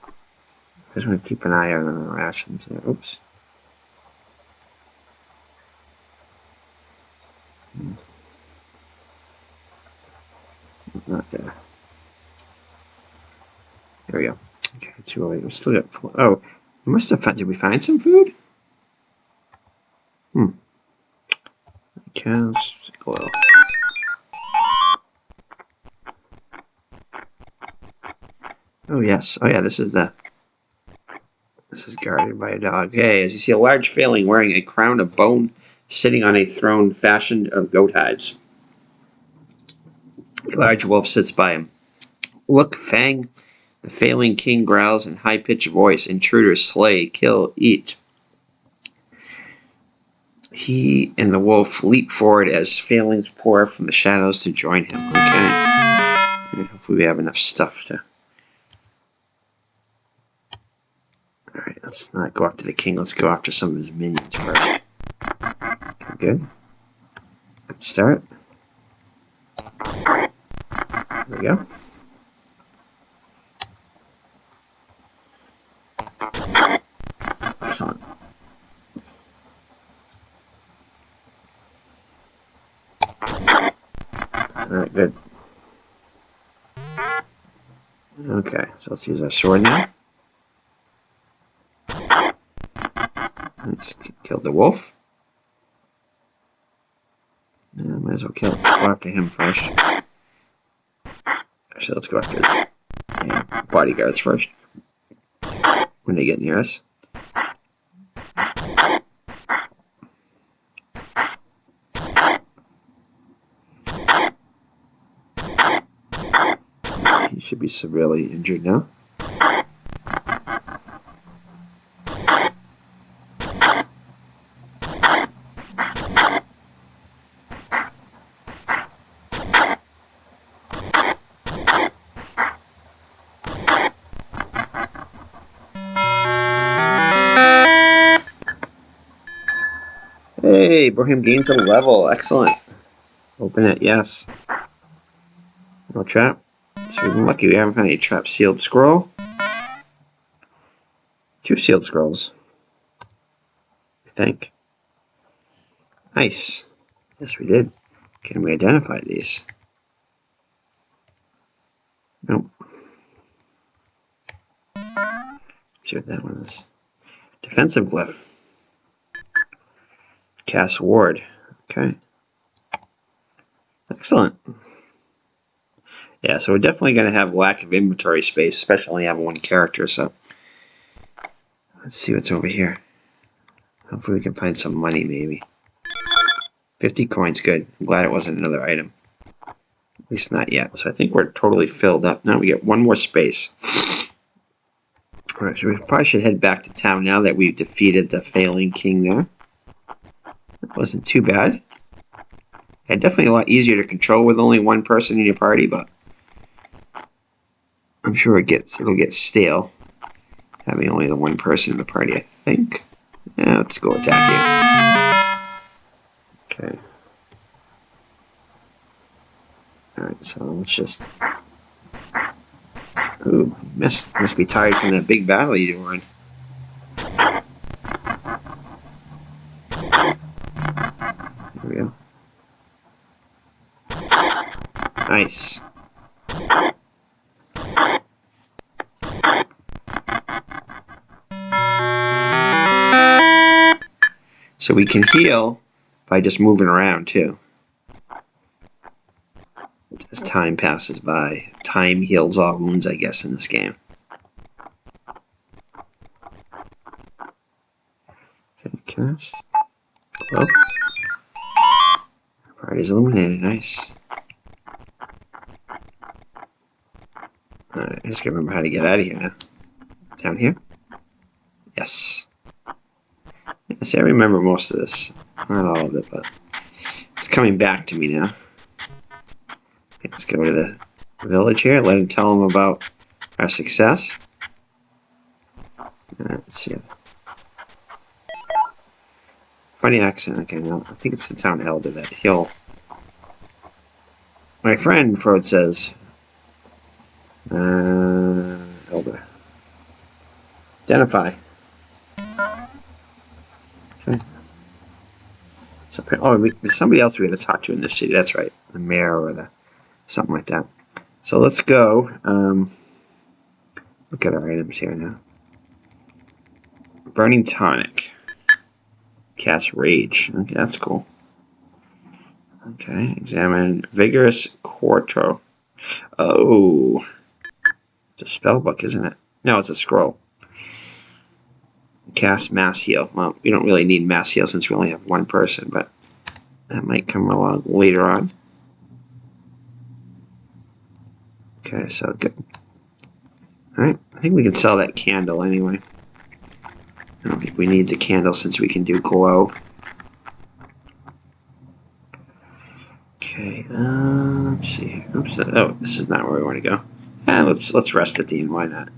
I just want to keep an eye on the rations there. Oops. Not there. There we go. Okay, 208. We still got... Oh, we must have found... Did we find some food? Cast glow. Oh yes. Oh yeah, this is guarded by a dog. Hey, as you see, a large failing wearing a crown of bone sitting on a throne fashioned of goat hides. A large wolf sits by him. Look, Fang. The failing king growls in high-pitched voice. Intruders, slay, kill, eat. He and the wolf leap forward as failings pour from the shadows to join him. Okay. And hopefully we have enough stuff to... Alright, let's not go after the king. Let's go after some of his minions first. Okay, good. Good start. There we go. Excellent. Alright, good. Okay, so let's use our sword now. Let's kill the wolf. Yeah, might as well go after him first. Actually, let's go after his bodyguards first. When they get near us. He should be severely injured now. Hey, Brahim gains a level. Excellent. Open it, yes. No trap. So we've been lucky we haven't found any trap. Sealed scroll. 2 sealed scrolls. I think. Nice. Yes, we did. Can we identify these? Nope. Let's see what that one is. Defensive glyph. Cast ward. Okay. Excellent. Yeah, so we're definitely going to have lack of inventory space, especially having one character, so let's see what's over here. Hopefully we can find some money, maybe. 50 coins, good. I'm glad it wasn't another item. At least not yet. So I think we're totally filled up. Now we get one more space. Alright, so we probably should head back to town now that we've defeated the failing king there. That wasn't too bad. Yeah, definitely a lot easier to control with only one person in your party, but I'm sure it'll get stale having only the one person in the party, I think. Yeah, let's go attack you. Okay. Alright, so let's just... Ooh, must be tired from that big battle you were in. There we go. Nice. So we can heal by just moving around too. As time passes by. Time heals all wounds, I guess, in this game. Okay, cast. Oh. Party's illuminated, nice. I just gotta remember how to get out of here now. Down here? Yes. See, I remember most of this. Not all of it, but it's coming back to me now. Okay, let's go to the village here. Let him tell them about our success. Let's see. Funny accent. Okay, no, I think it's the town elder, that hill. My friend, Frode says. Elder. Identify. Okay. So, oh, there's somebody else we got to talk to in this city. That's right. The mayor or the something like that. So let's go. Look at our items here now. Burning tonic. Cast rage. Okay, that's cool. Okay, examine vigorous quarto. Oh, it's a spell book, isn't it? No, it's a scroll. Cast mass heal. Well, we don't really need mass heal since we only have one person, but that might come along later on. Okay, so good. Alright, I think we can sell that candle anyway. I don't think we need the candle since we can do glow. Okay, let's see. Oops, oh, this is not where we want to go. Let's rest at the inn, why not?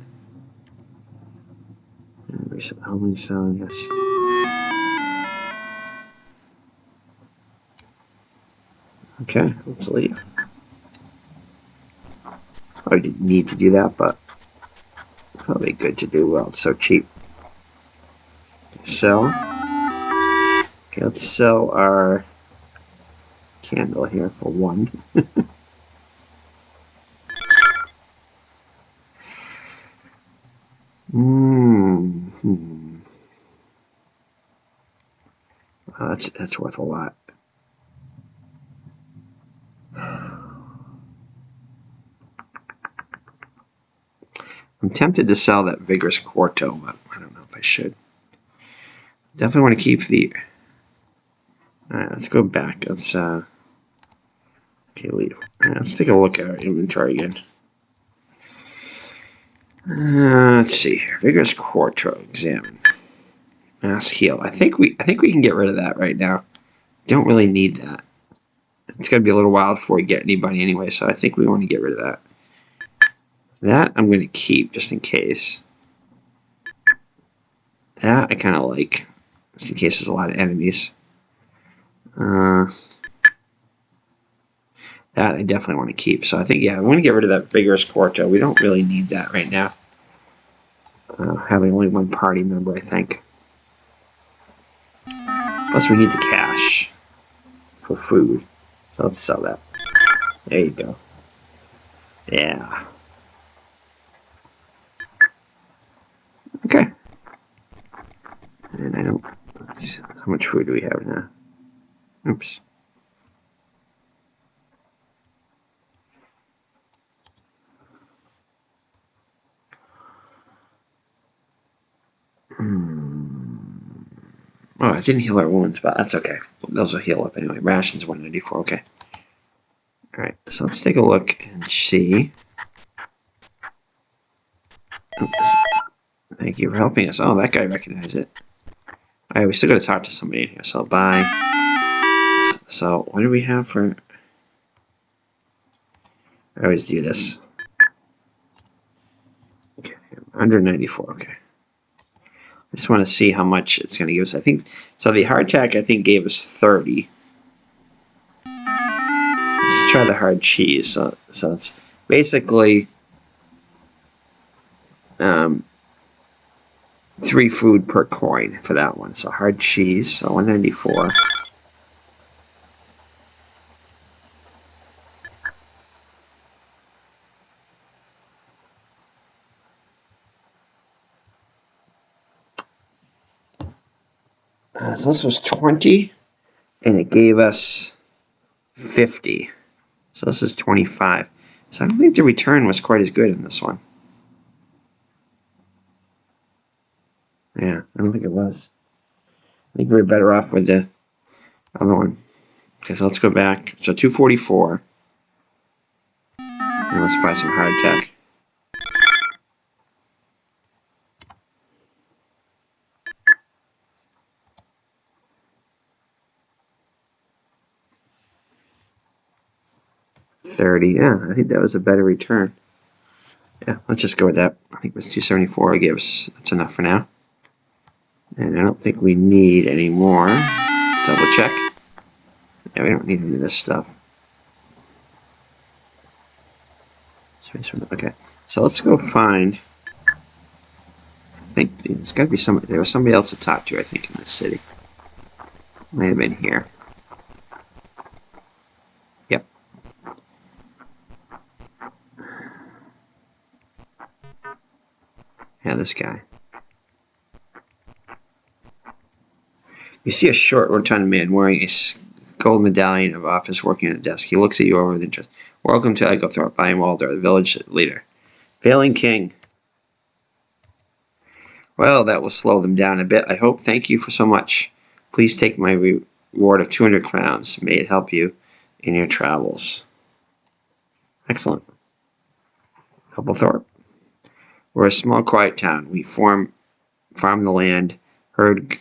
Reset the homing zone, yes. Okay, let's leave. I didn't need to do that, but probably good to do. Well, it's so cheap. Sell. Okay, let's sell our candle here for 1. Well, that's worth a lot. I'm tempted to sell that vigorous quarto, but I don't know if I should. Definitely want to keep the... Alright, let's go back. Let's okay, leave. Let's take a look at our inventory again. Let's see here. Vigorous quarto, examine. Mass heal. I think we can get rid of that right now. Don't really need that. It's gonna be a little while before we get anybody anyway, so I think we want to get rid of that. That I'm going to keep just in case. That I kind of like, just in case there's a lot of enemies. That I definitely want to keep. So I think, yeah, I'm going to get rid of that vigorous quarto. We don't really need that right now. Having only one party member, I think. Plus we need the cash for food. So let's sell that. There you go. Yeah. Okay. And I don't... Let's see, how much food do we have now? Oops. Oh, it didn't heal our wounds, but that's okay. Those will heal up anyway. Rations 194, okay. Alright, so let's take a look and see. Oops. Thank you for helping us. Oh, that guy recognized it. Alright, we still gotta talk to somebody in here, so bye. So, what do we have for... I always do this. Okay, 194, okay. I just want to see how much it's going to give us. I think so. The hardtack I think gave us 30. Let's try the hard cheese. So it's basically 3 food per coin for that one. So hard cheese. So 194. So this was 20, and it gave us 50. So this is 25. So I don't think the return was quite as good in this one. Yeah, I don't think it was. I think we were better off with the other one. Okay, so let's go back. So 244. And let's buy some hardtack. $30. Yeah, I think that was a better return. Yeah, let's just go with that. I think it was 274 gives. That's enough for now. And I don't think we need any more. Double check. Yeah, we don't need any of this stuff. Okay, so let's go find. I think there's got to be somebody. There was somebody else to talk to. I think in this city. Might have been here. Yep. Yeah, this guy. You see a short, rotund man wearing a gold medallion of office working at the desk. He looks at you over with interest. Welcome to Eglethorpe. I am Walder, the village leader. Failing king. Well, that will slow them down a bit, I hope. Thank you for so much. Please take my reward of 200 crowns. May it help you in your travels. Excellent. Eglethorpe. We're a small, quiet town. We farm the land, herd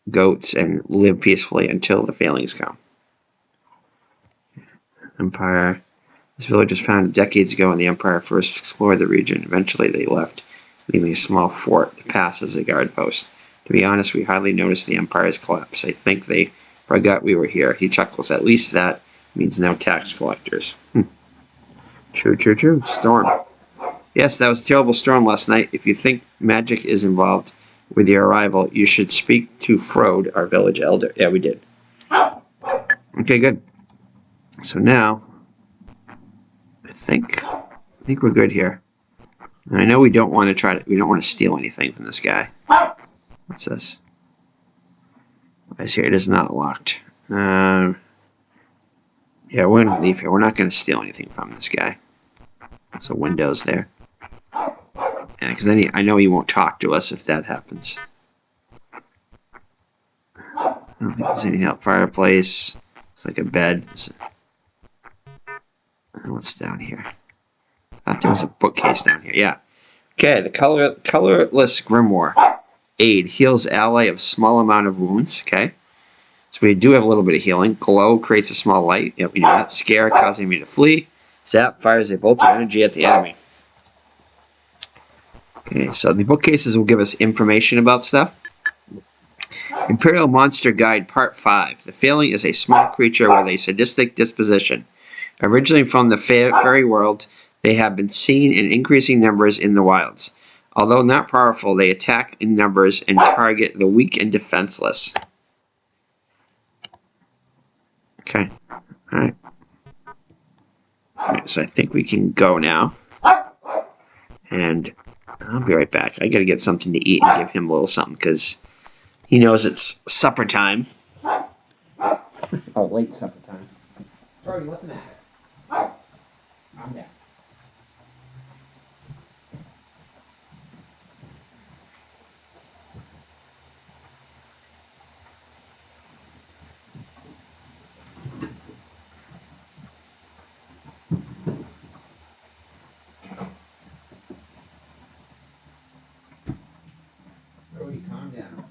goats, and live peacefully until the failings come. Empire. This village was founded decades ago when the Empire first explored the region. Eventually they left, leaving a small fort to pass as a guard post. To be honest, we hardly noticed the Empire's collapse. I think they forgot we were here. He chuckles. At least that means no tax collectors. True, true, true. Storm. Yes, that was a terrible storm last night. If you think magic is involved with your arrival, you should speak to Frode, our village elder. Yeah, we did. Okay, good. So now, I think we're good here. And I know we don't want to steal anything from this guy. What's this? I see it is not locked. Yeah, we're gonna leave here. We're not gonna steal anything from this guy. So windows there. Yeah, because I know he won't talk to us if that happens. I don't think there's anything out. Fireplace. It's like a bed. What's down here? I thought there was a bookcase down here. Yeah. Okay, the colorless grimoire. Aid heals ally of small amount of wounds. Okay. So we do have a little bit of healing. Glow creates a small light. Yep, we know that. Scare causing me to flee. Zap fires a bolt of energy at the enemy. Okay, so the bookcases will give us information about stuff. Imperial Monster Guide Part 5. The failing is a small creature with a sadistic disposition. Originally from the fairy world, they have been seen in increasing numbers in the wilds. Although not powerful, they attack in numbers and target the weak and defenseless. Okay. Alright. Alright, so I think we can go now. And I'll be right back. I gotta get something to eat and give him a little something, because he knows it's supper time. Oh, late supper time. Brody, what's the matter? Calm down. Brody, calm down.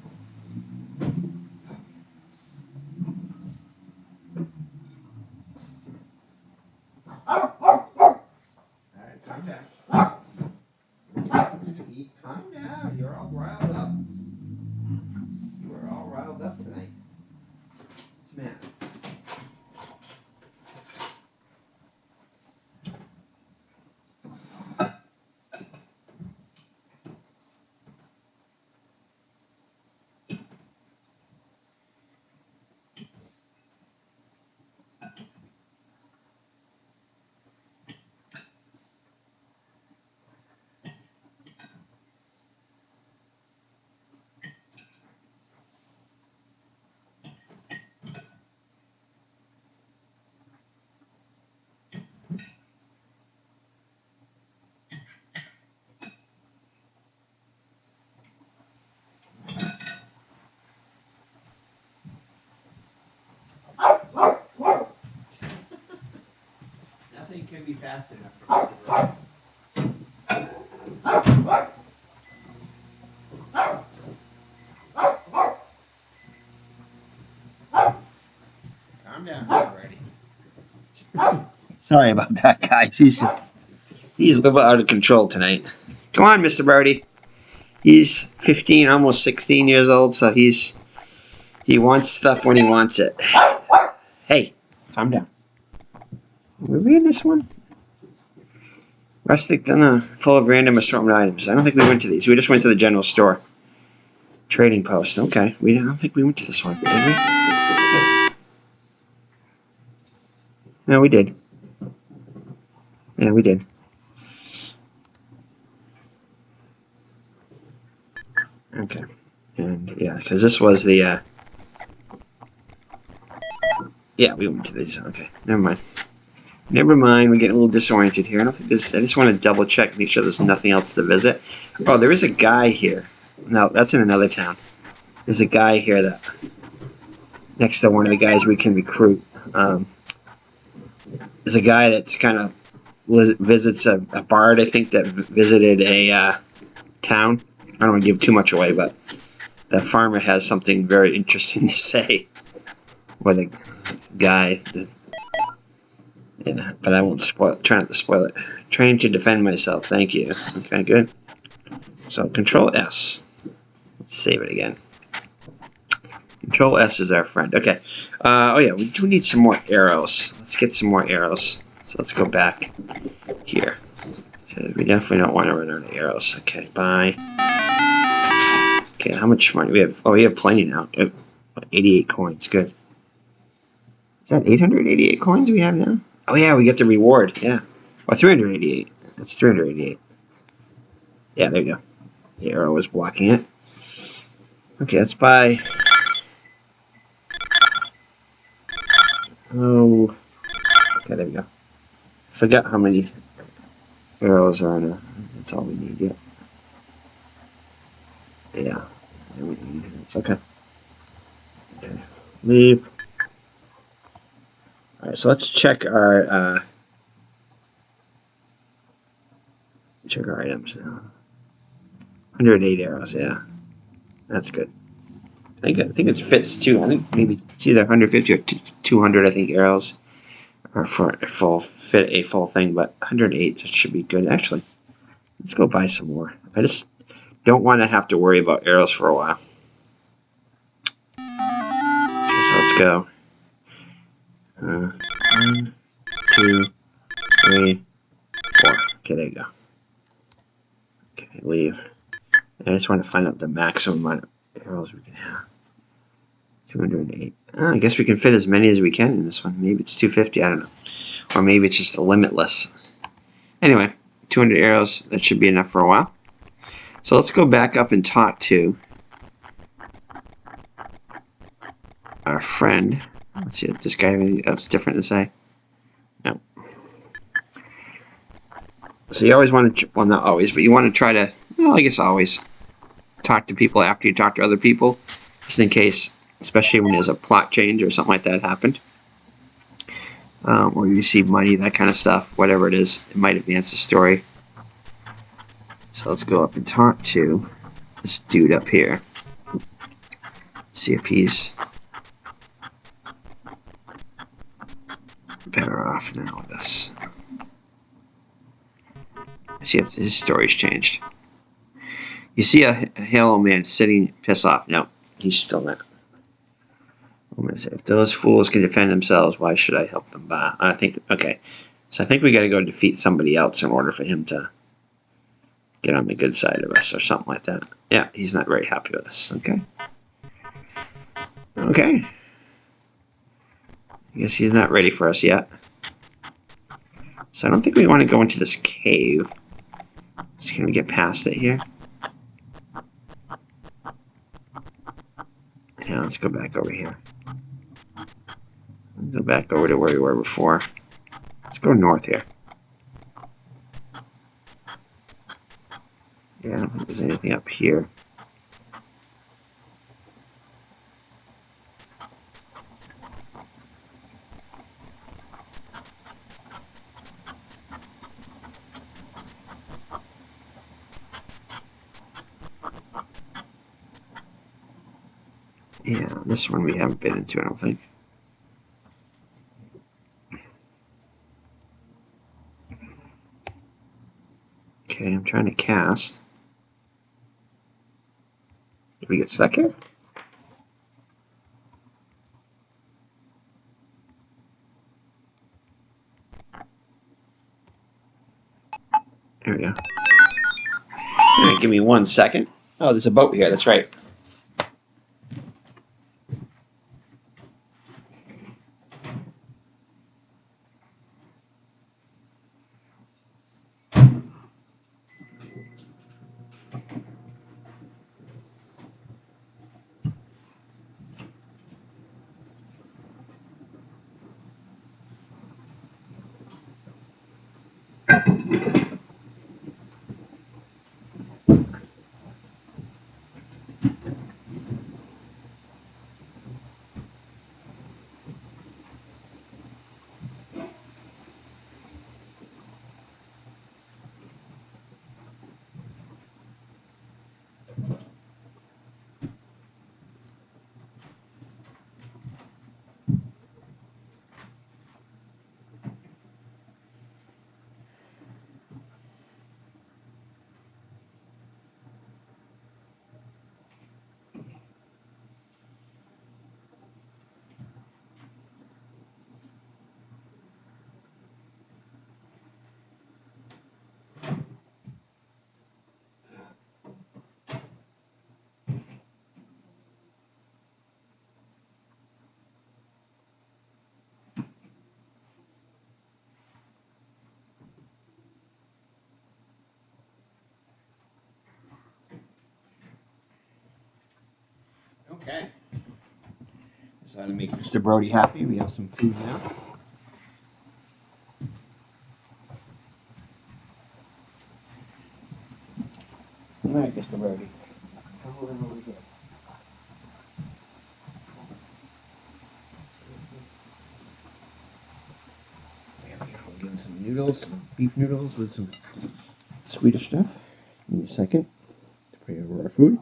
Alright, calm down. Get something to eat. Calm down. You're all riled up. We're all riled up tonight. What's the matter? Nothing can be fast enough for Mr. Brody. Calm down, Mr. Brody. Sorry about that, guys. He's a little bit out of control tonight. Come on, Mr. Brody. He's 15, almost 16 years old, so he wants stuff when he wants it. Hey, calm down. We're reading this one? Rustic, full of random assortment items. I don't think we went to these. We just went to the general store. Trading post. Okay. I don't think we went to this one, did we? No, we did. Yeah, we did. Okay. And, yeah, because this was the, yeah, we went to these. Okay. Never mind. Never mind. We're getting a little disoriented here. I don't think this... I just want to double check, make sure there's nothing else to visit. Oh, there is a guy here. No, that's in another town. There's a guy here that... next to one of the guys we can recruit. There's a guy that's kind of visits a bard, I think, that visited a town. I don't want to give too much away, but the farmer has something very interesting to say. Or the guy. Yeah, but I won't spoil it. Try not to spoil it. Trying to defend myself. Thank you. Okay, good. So, Control S. Let's save it again. Control S is our friend. Okay. Oh yeah, we do need some more arrows. Let's get some more arrows. So let's go back here. We definitely don't want to run out of arrows. Okay, bye. Okay, how much money we have? Oh, we have plenty now. 88 coins. Good. Is that 888 coins we have now? Oh yeah, we get the reward. Yeah. Oh, 388. That's 388. Yeah, there you go. The arrow was blocking it. Okay, let's buy... Oh, okay, there we go. Forgot how many arrows are in a... That's all we need, yeah. Yeah, it's okay. Okay, leave. Alright, so let's check our items now. 108 arrows, yeah. That's good. I think it fits too. I think maybe it's either 150 or 200, I think, arrows are for a full thing, but 108 should be good. Actually, let's go buy some more. I just don't want to have to worry about arrows for a while. Okay, so let's go. 1, 2, 3, 4. Okay, there you go. Okay, leave. I just want to find out the maximum amount of arrows we can have. 208. I guess we can fit as many as we can in this one. Maybe it's 250, I don't know. Or maybe it's just limitless. Anyway, 200 arrows, that should be enough for a while. So let's go back up and talk to our friend. Let's see if this guy has anything else different to say. No. So you always want to, well, not always, but you want to try to, well, I guess always talk to people after you talk to other people, just in case, especially when there's a plot change or something like that happened. Or you receive money, that kind of stuff, whatever it is, it might advance the story. So let's go up and talk to this dude up here. See if he's better off now with us. See if his story's changed. You see a Halo man sitting, piss off. No, he's still not. I'm gonna say, if those fools can defend themselves, why should I help them? Bah. I think, okay. So I think we gotta go defeat somebody else in order for him to get on the good side of us or something like that. Yeah, he's not very happy with us. Okay. Okay. I guess he's not ready for us yet. So I don't think we want to go into this cave. Just can we get past it here? Yeah, let's go back over here. Let's go back over to where we were before. Let's go north here. Yeah, I don't think there's anything up here. Yeah, this one we haven't been into, I don't think. Okay, I'm trying to cast. Did we get stuck here? There we go. All right, give me 1 second. Oh, there's a boat here, that's right. Okay. So to make Mr. Brody happy, we have some food now. All right, Mr. Brody. Come over here. We'll give him some noodles, some beef noodles with some Swedish stuff. Give me a second to pray over our food.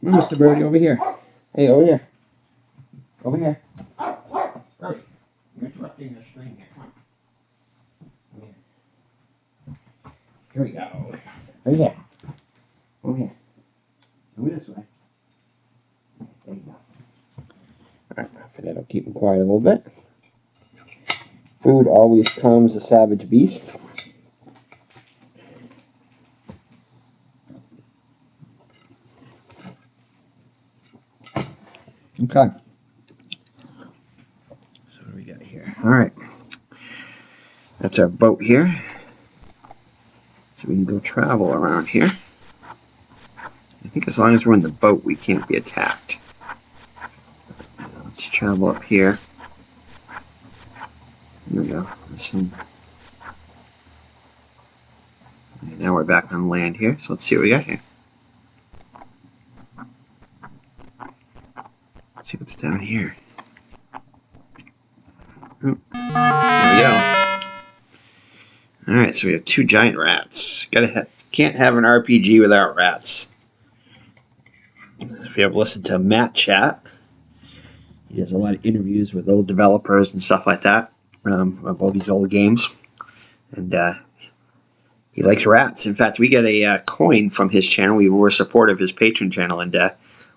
Come on, Mr. Brody, over here. Hey, over here. Over here. Brody, you're interrupting the string here. Come on. Here we go. Over here. Over here. Over this way. There you go. Alright, for that I'll keep him quiet a little bit. Food always calms a savage beast. Okay. So what do we got here? Alright. That's our boat here. So we can go travel around here. I think as long as we're in the boat, we can't be attacked. Let's travel up here. There we go. Now we're back on land here, so let's see what we got here. Let's see what's down here. Oh, there we go. Alright, so we have 2 giant rats. Can't have an RPG without rats. If you ever listened to Matt Chat, he does a lot of interviews with old developers and stuff like that. of all these old games, and he likes rats. In fact, we got a coin from his channel. We were supportive of his Patreon channel, and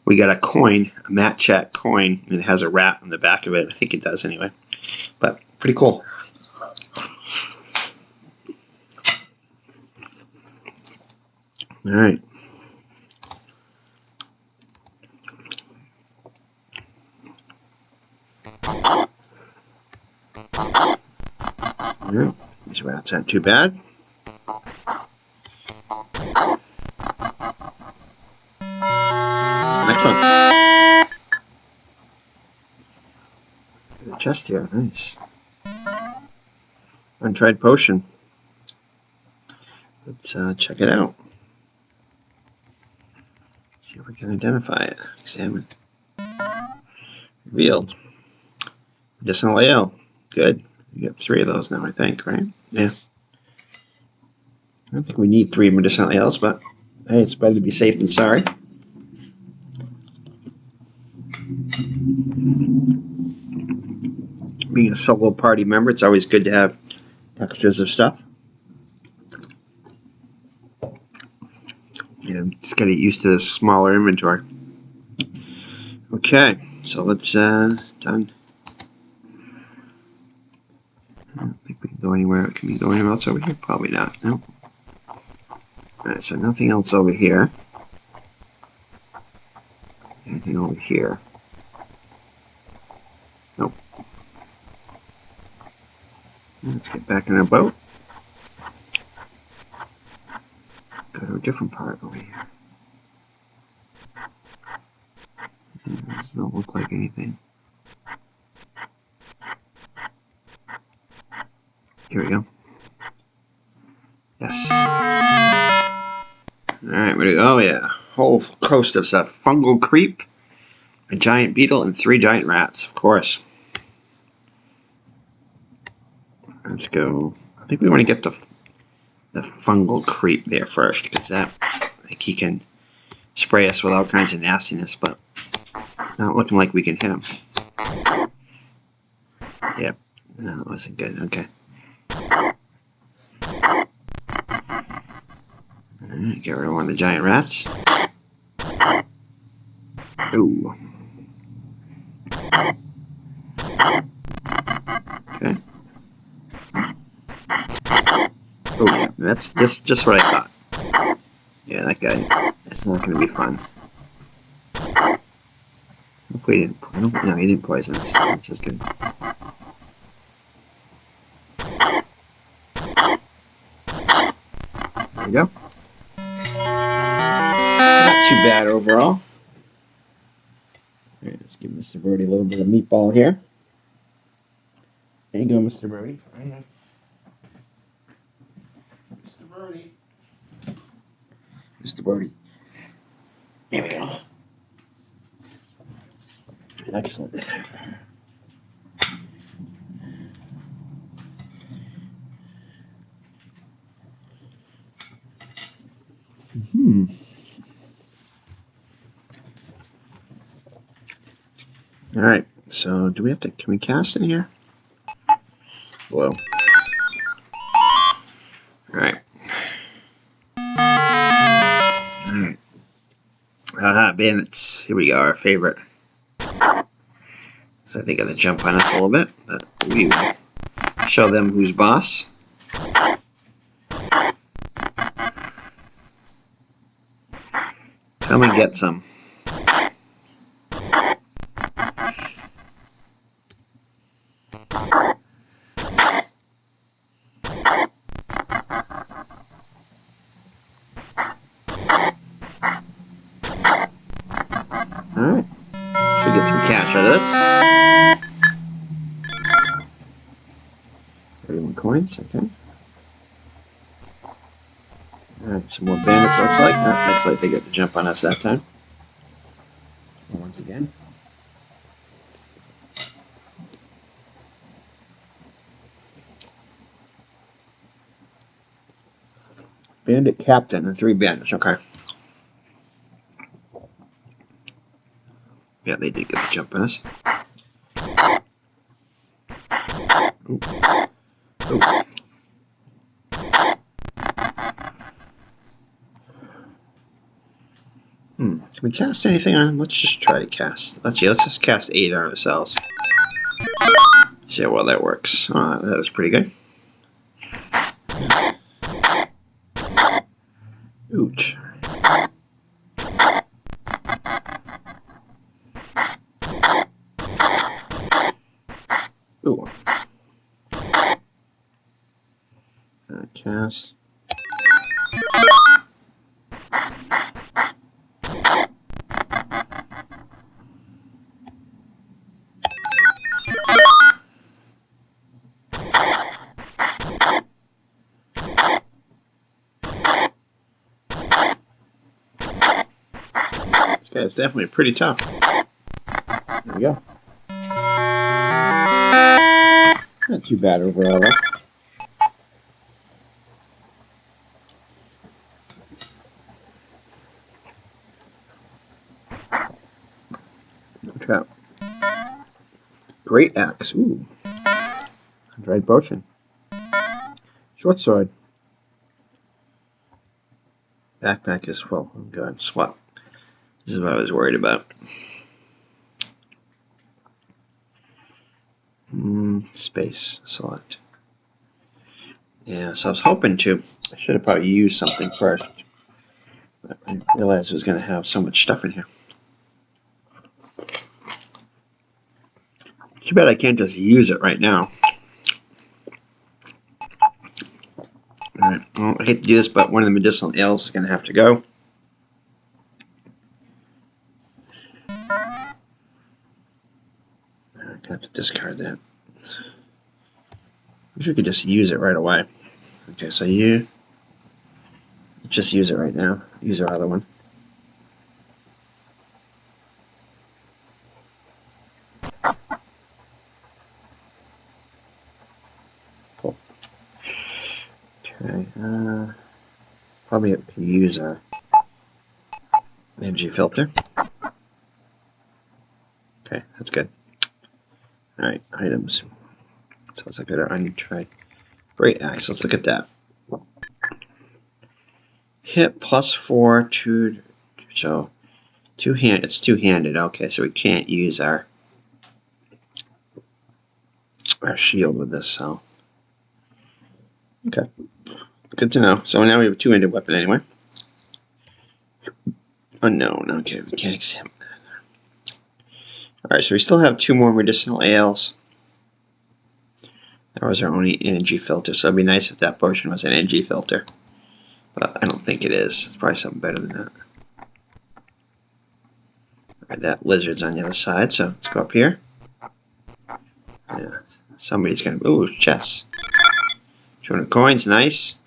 we got a coin, a Matt Chat coin, and it has a rat on the back of it. I think it does anyway, but pretty cool. All right. Yeah, these rats aren't too bad. Next one. The chest here, nice. Untried potion. Let's check it out. See if we can identify it. Examine. Revealed. Medicinal ale. Good. We got 3 of those now, I think, right? Yeah. I don't think we need 3 medicinal ales, but hey, it's better to be safe than sorry. Being a solo party member, it's always good to have extras of stuff. Yeah, just gotta get used to this smaller inventory. Okay, so let's done. I don't think we can go anywhere. Can we go anywhere else over here? Probably not. No. Alright, so nothing else over here. Anything over here? Nope. Let's get back in our boat. Go to a different part over here. It doesn't look like anything. Here we go. Yes. Alright, where do we go? Oh yeah. Whole coast of stuff. Fungal creep, a giant beetle, and 3 giant rats, of course. Let's go. I think we want to get the fungal creep there first, because that, I think he can spray us with all kinds of nastiness, but not looking like we can hit him. Yep. No, that wasn't good. Okay. Alright, get rid of one of the giant rats. Ooh. Okay. Oh yeah, that's just what I thought. Yeah, that guy. It's not going to be fun. Hopefully he didn't. No, he didn't poison us. Which is good. There we go. Not too bad overall. Alright, let's give Mr. Brody a little bit of meatball here. There you go, Mr. Brody. Mr. Brody. Mr. Brody. There we go. Excellent. All right. So, do we have to? Can we cast in here? Hello. All right. All right. Aha, bandits. Here we go. Our favorite. So I think I'm gonna jump on us a little bit, but we will show them who's boss. Come and get some. Alright. Should get some cash out of this. 31 coins, okay. Alright, some more bandits looks like. Looks like they get the jump on us that time. Once again. Bandit captain and 3 bandits, okay. Yeah, they did get the jump on us. Ooh. Ooh. Can we cast anything on him? Let's just try to cast. Let's just cast 8 on ourselves. See how well that works. That was pretty good. Ouch. Ooh. Cast. This guy's definitely pretty tough. There we go. Not too bad overall, though. No trap. Great axe. Ooh. Dried potion. Short sword. Backpack is full. Oh god, swap. This is what I was worried about. Space. Select. Yeah, so I was hoping to. I should have probably used something first. But I didn't realize it was going to have so much stuff in here. Too bad I can't just use it right now. Alright, well, I hate to do this, but one of the medicinal ales is going to have to go. I'm going to have to discard that. I wish we could just use it right away. Okay, so you just use it right now. Use our other one. Cool. Okay, probably have to use our energy filter. Okay, that's good. Alright, items. So let's look at our untried great axe. Let's look at that. Hit +4 to so it's two-handed. Okay, so we can't use our shield with this, so okay. Good to know. So now we have a two-handed weapon anyway. Unknown. Okay, we can't examine that. Alright, so we still have 2 more medicinal ales. That was our only energy filter, so it'd be nice if that potion was an energy filter. But I don't think it is. It's probably something better than that. Alright, that lizard's on the other side, so let's go up here. Yeah, somebody's gonna. Ooh, chests. 200 coins, nice.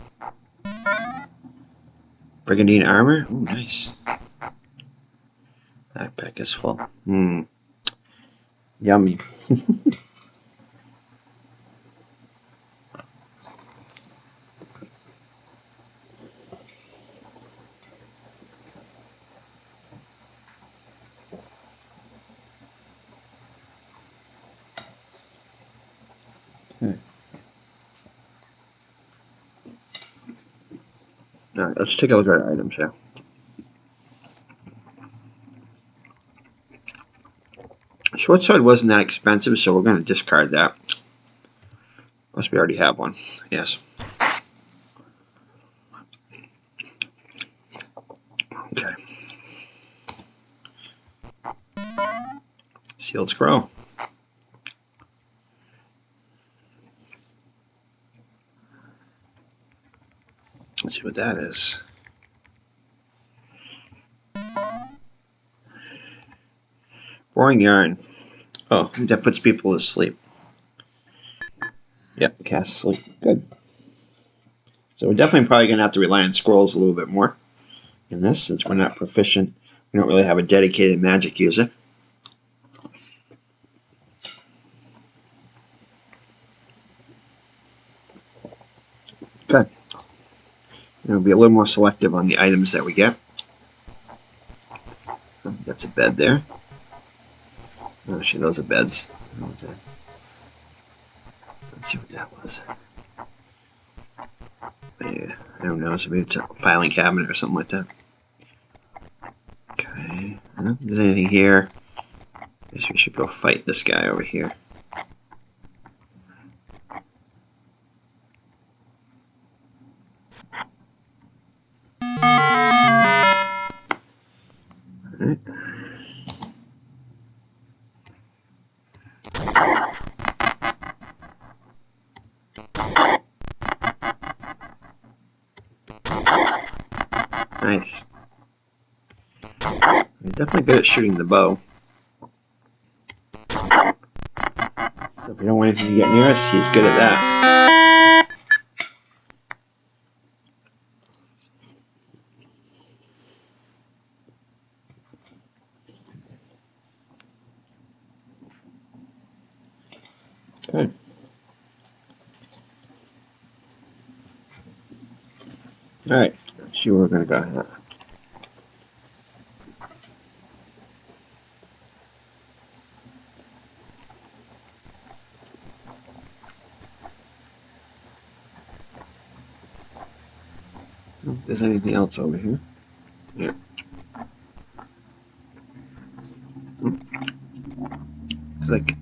Brigandine armor, ooh, nice. Backpack is full. Yummy. Alright, let's take a look at our items here. Short sword wasn't that expensive, so we're going to discard that. Unless we already have one. Yes. Okay. Sealed scroll. Let's see what that is. Boring yarn. Oh, that puts people to sleep. Yep, cast sleep. Good. So we're definitely probably going to have to rely on scrolls a little bit more in this, since we're not proficient. We don't really have a dedicated magic user. Good. We'll be a little more selective on the items that we get. Oh, that's a bed there. Oh, shit, those are beds. Let's Let's see what that was. Yeah, I don't know, so maybe it's a filing cabinet or something like that. Okay, I don't think there's anything here. I guess we should go fight this guy over here. Alright. Nice. He's definitely good at shooting the bow. So if we don't want anything to get near us, he's good at that. Okay. Alright, let's see where we're going to go here. If there's anything else over here. Yeah. Looks like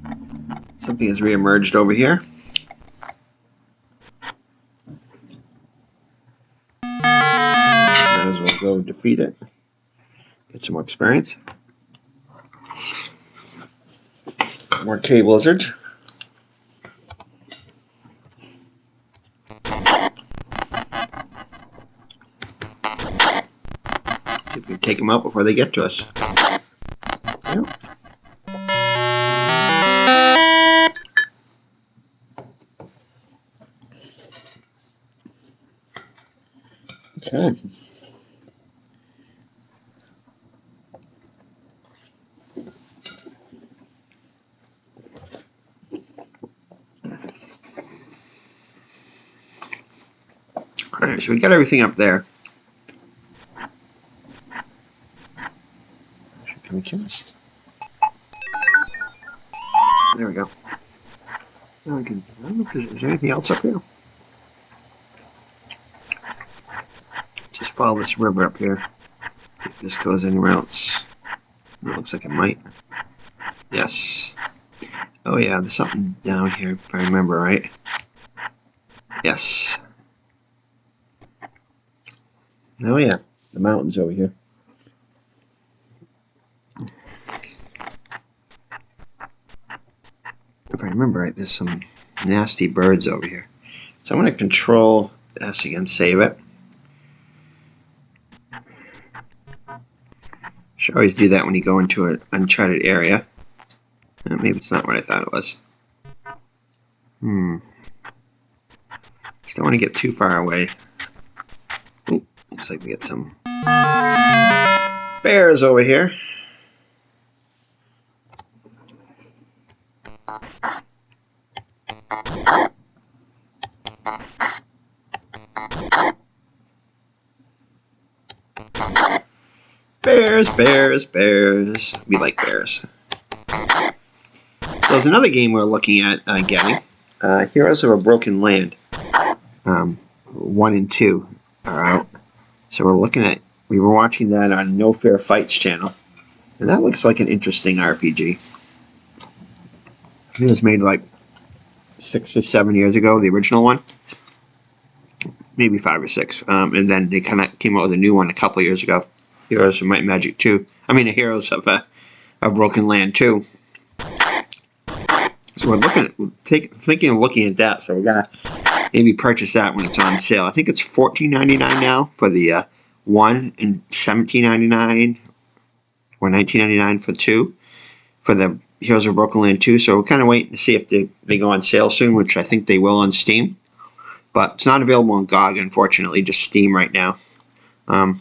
something has reemerged over here. Might as well go defeat it. Get some more experience. More cave lizards. See if we can take them out before they get to us. Yep. Okay. Alright, so we got everything up there. Can we cast? There we go. Now we can. I don't know if there's anything else up here. Just follow this river up here. If this goes anywhere else. It looks like it might. Yes. Oh yeah, there's something down here if I remember right. Yes. Oh yeah, the mountains over here. If I remember right, there's some nasty birds over here. So I'm going to control S again, save it. Should always do that when you go into an uncharted area. Maybe it's not what I thought it was. Just don't want to get too far away. Ooh, looks like we get some bears over here. Bears, bears, bears. We like bears. So there's another game we're looking at getting. Heroes of a Broken Land. 1 and 2 are out. So we're looking at, we were watching that on No Fair Fights channel. And that looks like an interesting RPG. It was made like 6 or 7 years ago, the original one. Maybe 5 or 6. And then they kind of came out with a new one a couple years ago. Heroes of Might and Magic 2. I mean, the Heroes of Broken Land 2. So we're thinking of looking at that. So we're gonna maybe purchase that when it's on sale. I think it's $14.99 now for the 1, and $17.99 or $19.99 for 2 for the Heroes of Broken Land 2. So we're kind of waiting to see if they go on sale soon, which I think they will on Steam. But it's not available on GOG, unfortunately, just Steam right now. And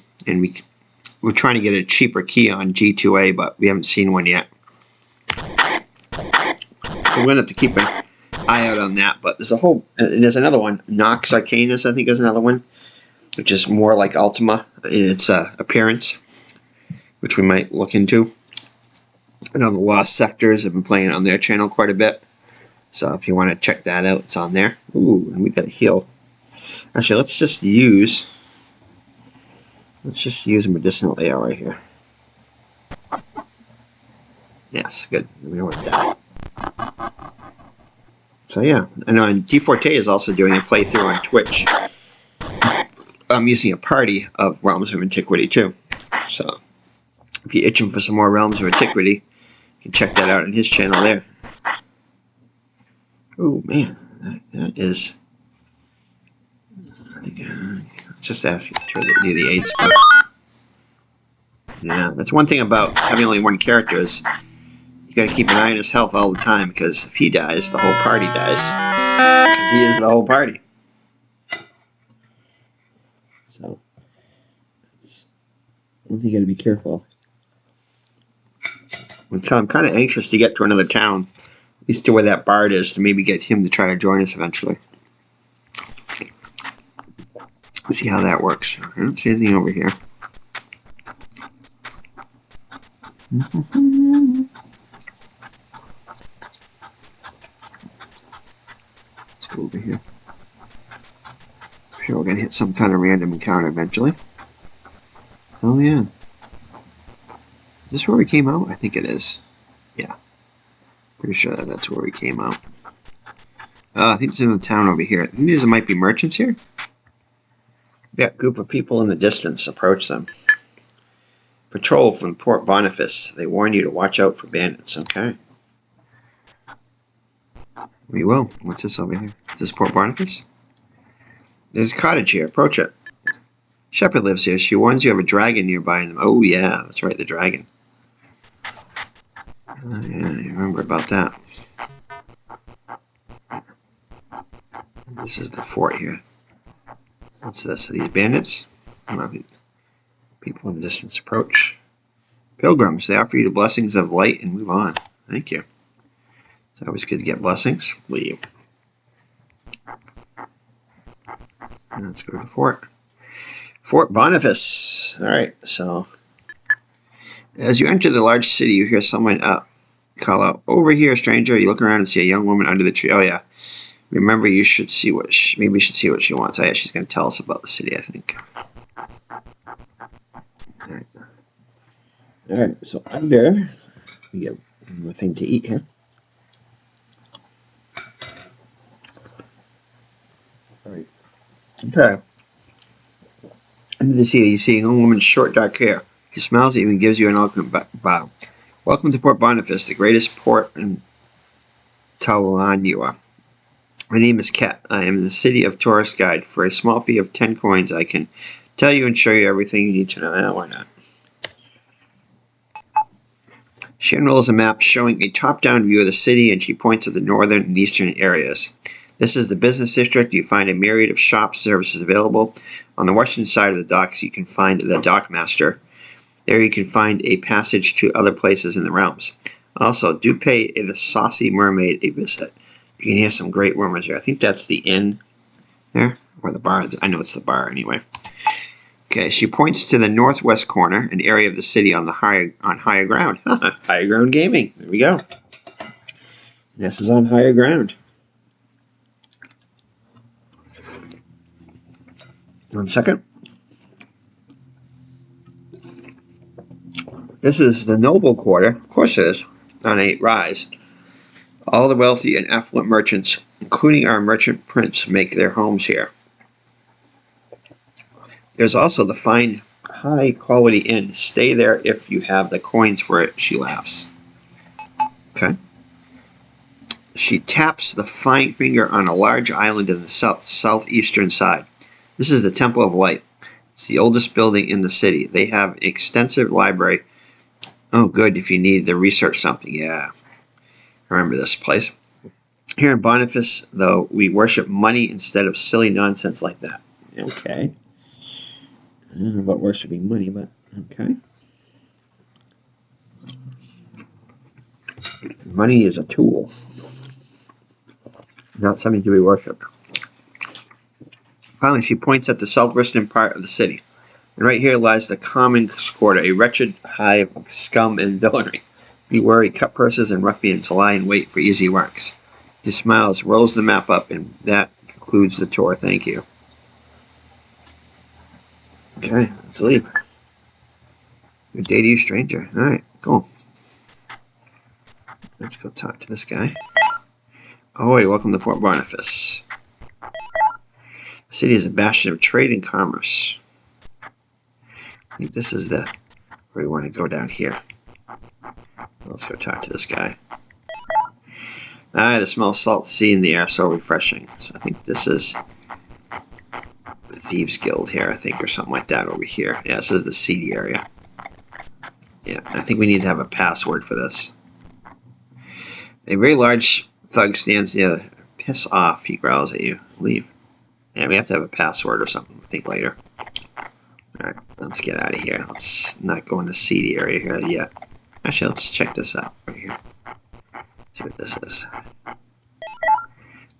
we're trying to get a cheaper key on G2A, but we haven't seen one yet. So we're going to have to keep an eye out on that. But there's another one, Nox Arcanus, I think is another one, which is more like Ultima in its appearance, which we might look into. I know the Lost Sectors have been playing on their channel quite a bit. So if you want to check that out, it's on there. Ooh, and we got a heal. Actually, let's just use a medicinal ale right here. Yes, good. We don't want that. So yeah, I know, and D4T is also doing a playthrough on Twitch. I'm using a party of Realms of Antiquity too. So if you're itching for some more Realms of Antiquity, you can check that out on his channel there. Oh man, that is. I think just ask you to do the 8 spot. Yeah, that's one thing about having only one character is you got to keep an eye on his health all the time, because if he dies, the whole party dies. Because he is the whole party. So that's one thing you got to be careful. I'm kind of anxious to get to another town, at least to where that bard is, to maybe get him to try to join us eventually. Let's see how that works. I don't see anything over here. Let's go over here. I'm sure we're going to hit some kind of random encounter eventually. Oh yeah. Is this where we came out? I think it is. Yeah. Pretty sure that's where we came out. I think it's in the town over here. I think these might be merchants here. Yeah, group of people in the distance. Approach them. Patrol from Port Boniface. They warn you to watch out for bandits. Okay. We will. What's this over here? Is this Port Boniface? There's a cottage here. Approach it. Shepherd lives here. She warns you of a dragon nearby. Oh yeah, that's right, the dragon. Yeah, I remember about that. This is the fort here. What's this? Are these bandits? People in the distance approach. Pilgrims. They offer you the blessings of light and move on. Thank you. It's always good to get blessings. Leave. Let's go to the fort. Fort Boniface. Alright, so as you enter the large city, you hear someone call out, "Over here, stranger." You look around and see a young woman under the tree. Oh yeah. Remember, you should see what maybe you should see what she wants. Oh yeah, she's going to tell us about the city, I think. Alright, so under, we get one more thing to eat here. Alright. Okay. Under the sea, you see a young woman's short, dark hair. She smiles at you and gives you an welcome bow. Welcome to Port Boniface, the greatest port in Talanua. My name is Kat. I am the city of tourist guide. For a small fee of 10 coins, I can tell you and show you everything you need to know. Why not? She unrolls a map showing a top-down view of the city, and she points at the northern and eastern areas. This is the business district. You find a myriad of shop services available. On the western side of the docks, you can find the dockmaster. There you can find a passage to other places in the realms. Also, do pay the Saucy Mermaid a visit. You can hear some great rumors here. I think that's the inn there, or the bar. I know it's the bar anyway. Okay, she points to the northwest corner, an area of the city on higher ground. Higher ground gaming. There we go. This is on higher ground. 1 second. This is the noble quarter. Of course it is. On a rise. All the wealthy and affluent merchants, including our merchant prince, make their homes here. There's also the fine, high-quality inn. Stay there if you have the coins for it, she laughs. Okay. She taps the fine finger on a large island in the southeastern side. This is the Temple of Light. It's the oldest building in the city. They have an extensive library. Oh, good, if you need to research something. Yeah. I remember this place. Here in Boniface, though, we worship money instead of silly nonsense like that. Okay. I don't know about worshipping money, but okay. Money is a tool, not something to be worshipped. Finally, she points at the southwestern part of the city. And right here lies the common quarter, a wretched hive of scum and villainy. Be wary, cut purses and ruffians lie in wait for easy marks. He smiles, rolls the map up, and that concludes the tour. Thank you. Okay, let's leave. Good day to you, stranger. Alright, cool. Let's go talk to this guy. Oh, hey, welcome to Port Boniface. The city is a bastion of trade and commerce. I think this is the where we want to go down here. Let's go talk to this guy. The smell of salt sea in the air, so refreshing. So I think this is the Thieves Guild here, I think, or something like that over here. Yeah, this is the seedy area. Yeah, I think we need to have a password for this. A very large thug stands near. Piss off, he growls at you. Leave. Yeah, we have to have a password or something, I think, later. Alright, let's get out of here. Let's not go in the seedy area here yet. Actually, let's check this out right here. See what this is.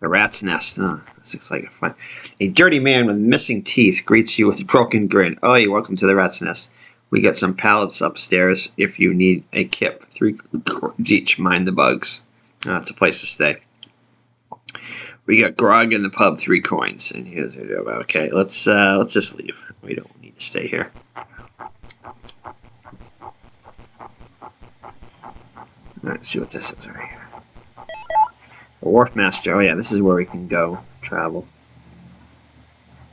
The rat's nest. Oh, this looks like a fun. A dirty man with missing teeth greets you with a broken grin. Oh, you're welcome to the rat's nest. We got some pallets upstairs if you need a kip. 3 coins each. Mind the bugs. Oh, that's a place to stay. We got grog in the pub. 3 coins. And here's okay. Let's just leave. We don't need to stay here. Let's see what this is right here. The Wharf Master. Oh yeah, this is where we can go travel.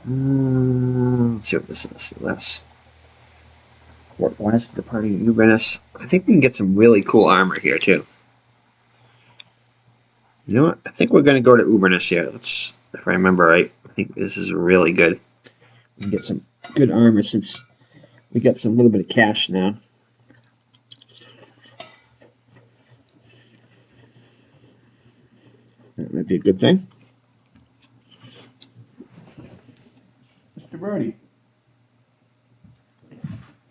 Let's see what this is. Less. West of the party, Ubernus. I think we can get some really cool armor here too. You know what? I think we're going to go to Ubernus here. Let's, if I remember right, I think this is really good. We can get some good armor since we got some little bit of cash now. That might be a good thing. Mr. Brody.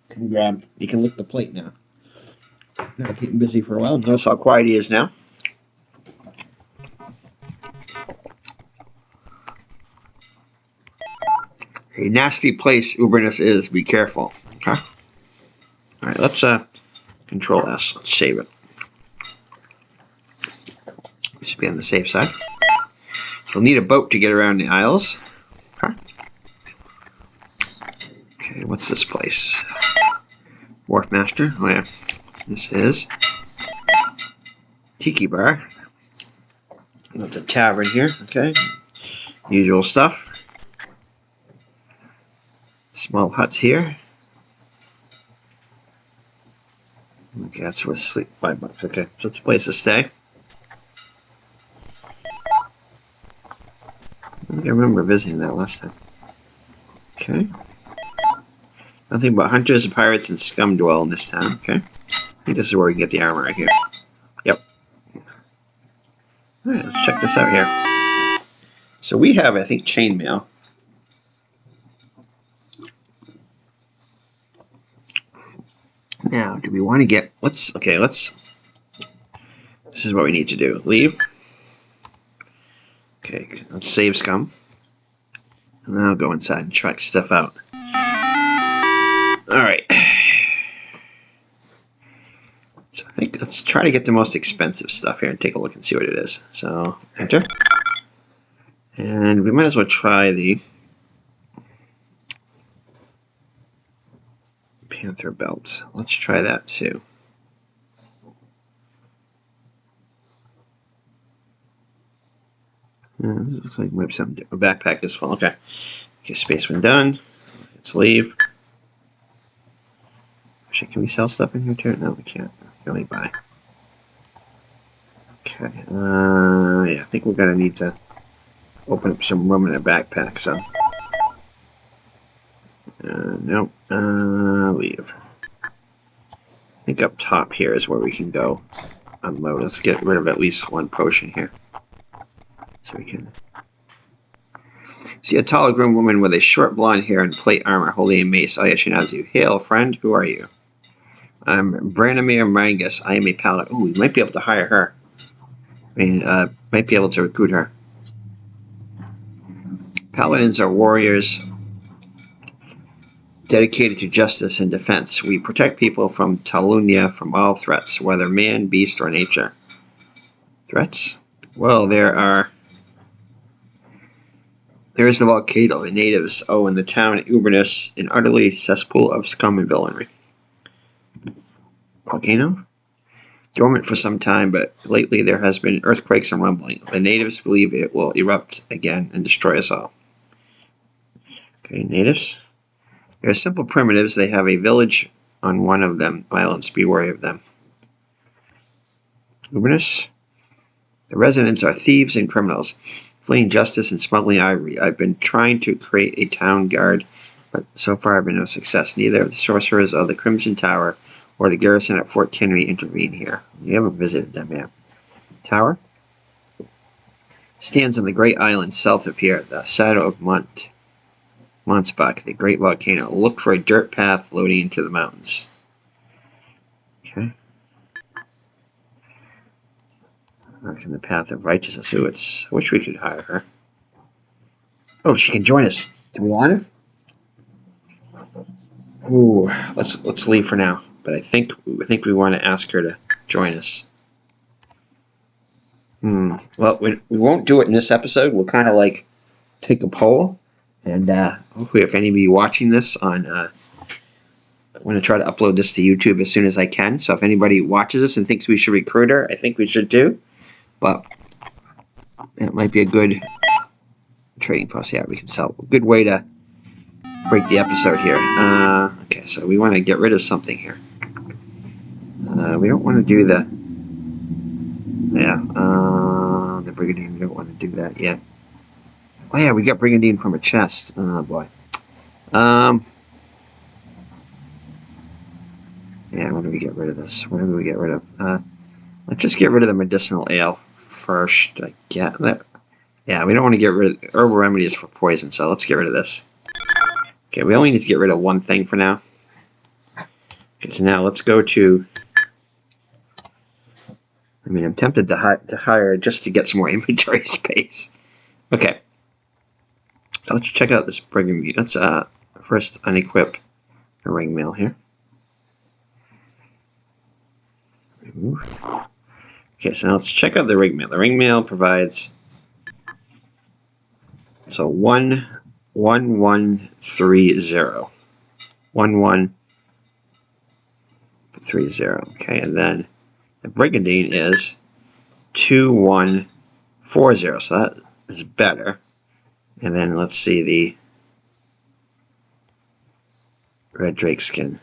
Can grab, you can lick the plate now. Gotta keep him busy for a while. Notice how quiet he is now. A nasty place Ubernus is, be careful. Okay? Alright, let's Control S. Let's save it. We should be on the safe side. You'll need a boat to get around the Isles. Okay. Okay, what's this place? Wharf Master. Oh yeah. This is Tiki Bar. That's a tavern here. Okay. Usual stuff. Small huts here. Okay, that's worth sleep. $5. Okay, so it's a place to stay. I think I remember visiting that last time. Okay. Nothing but hunters, pirates, and scum dwell in this town. Okay. I think this is where we can get the armor right here. Yep. Alright, let's check this out here. So we have, I think, chainmail. Now, do we want to get, this is what we need to do. Leave. Okay, let's save scum. And then I'll go inside and check stuff out. Alright. So I think let's try to get the most expensive stuff here and take a look and see what it is. So, enter. And we might as well try the Panther belt. Let's try that too. This looks like maybe something different. A backpack is full. Okay. Okay, space when done. Let's leave. Actually, can we sell stuff in here too? No, we can't. We can only buy. Okay. Yeah, I think we're gonna need to open up some room in a backpack. So. Nope. Leave. I think up top here is where we can go unload. Let's get rid of at least one potion here. So we can see a tall, grim woman with a short blonde hair and plate armor holding a mace. Oh yeah, she knows you. Hail, friend. Who are you? I'm Branimir Mangus. I am a paladin. Ooh, we might be able to hire her. I mean, might be able to recruit her. Paladins are warriors dedicated to justice and defense. We protect people from Talunia from all threats, whether man, beast, or nature. Threats? Well, there is the volcano. The natives owe the town Ubernus an utterly cesspool of scum and villainy. Volcano? Dormant for some time, but lately there has been earthquakes and rumbling. The natives believe it will erupt again and destroy us all. Okay, natives? They are simple primitives. They have a village on one of them islands. Be wary of them. Ubernus? The residents are thieves and criminals, fleeing justice and smuggling ivory. I've been trying to create a town guard, but so far I've been no success. Neither of the sorcerers of the Crimson Tower or the garrison at Fort Henry intervene here. You haven't visited them yet. Tower? Stands on the great island south of here, the shadow of Montsbach, the great volcano. Look for a dirt path loading into the mountains. Okay. Marking the path of righteousness. Ooh, I wish we could hire her. Oh, she can join us. Do we want her? Ooh, let's leave for now. But I think we want to ask her to join us. Well, we won't do it in this episode. We'll kind of like take a poll, and hopefully, if any of you watching this on, I'm going to try to upload this to YouTube as soon as I can. So if anybody watches this and thinks we should recruit her, I think we should too. But that might be a good trading post. Yeah, we can sell. A good way to break the episode here. Okay, so we want to get rid of something here. We don't want to do the Brigandine. We don't want to do that yet. Oh yeah, we got Brigandine from a chest. Oh boy. Yeah, when do we get rid of this? When do we get rid of? Let's just get rid of the medicinal ale first. Yeah, we don't want to get rid of herbal remedies for poison, so let's get rid of this. Okay, we only need to get rid of one thing for now. Okay, so now let's go to. I mean, I'm tempted to hire just to get some more inventory space. Okay. So let's check out this brigand. Let's first unequip the ring mail here. Remove. Okay, so now let's check out the ring mail. The ring mail provides 1130. 1130. Okay, and then the brigandine is 2140. So that is better. And then let's see the red drake skin.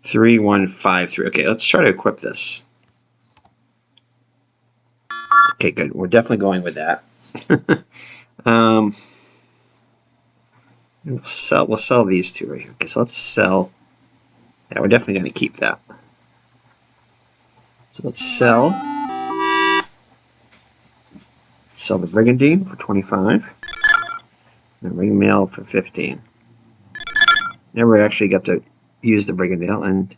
3153. Okay, let's try to equip this. Okay, good. We're definitely going with that. We'll sell these two right here. Okay, so let's sell. Yeah, we're definitely going to keep that. So let's sell the brigandine for 25. The ring mail for 15. Never actually got to use the brigandine, and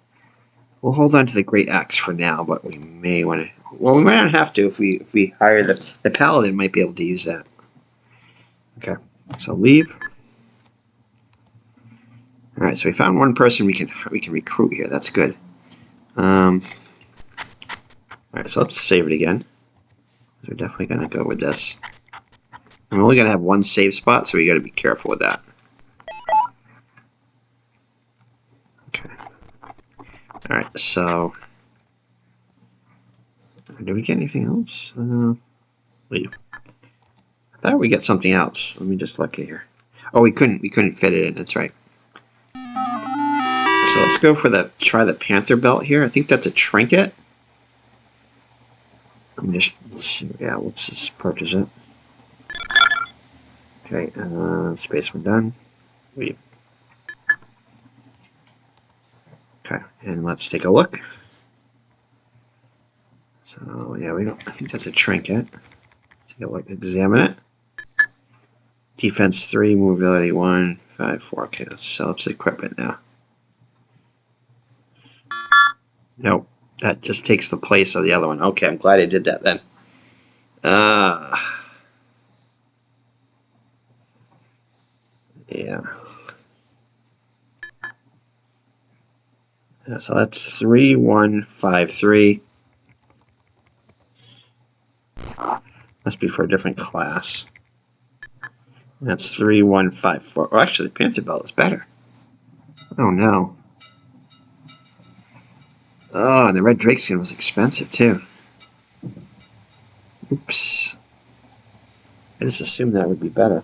we'll hold on to the great axe for now. But we may want to. Well, we might not have to if we hire the paladin. Might be able to use that. Okay, so leave. All right, so we found one person we can recruit here. That's good. All right, so let's save it again. We're definitely going to go with this. I'm only going to have one save spot, so we got to be careful with that. Okay. All right, so do we get anything else? Leave. I thought we got something else. Let me just look here. Oh, we couldn't fit it in. That's right. So let's go for try the panther belt here. I think that's a trinket. Let me just see. Yeah, let's just purchase it. Okay, space when done. Leave. Okay, and let's take a look. So yeah, I think that's a trinket. Take a look, examine it. Defense 3, mobility 1, 5, 4. Okay, let's equip it now. Nope, that just takes the place of the other one. Okay, I'm glad I did that then. Yeah. So that's 3153. Must be for a different class. That's 3154. Oh, actually, the Panther Belt is better. Oh no. Oh, and the red drake skin was expensive too. Oops. I just assumed that would be better.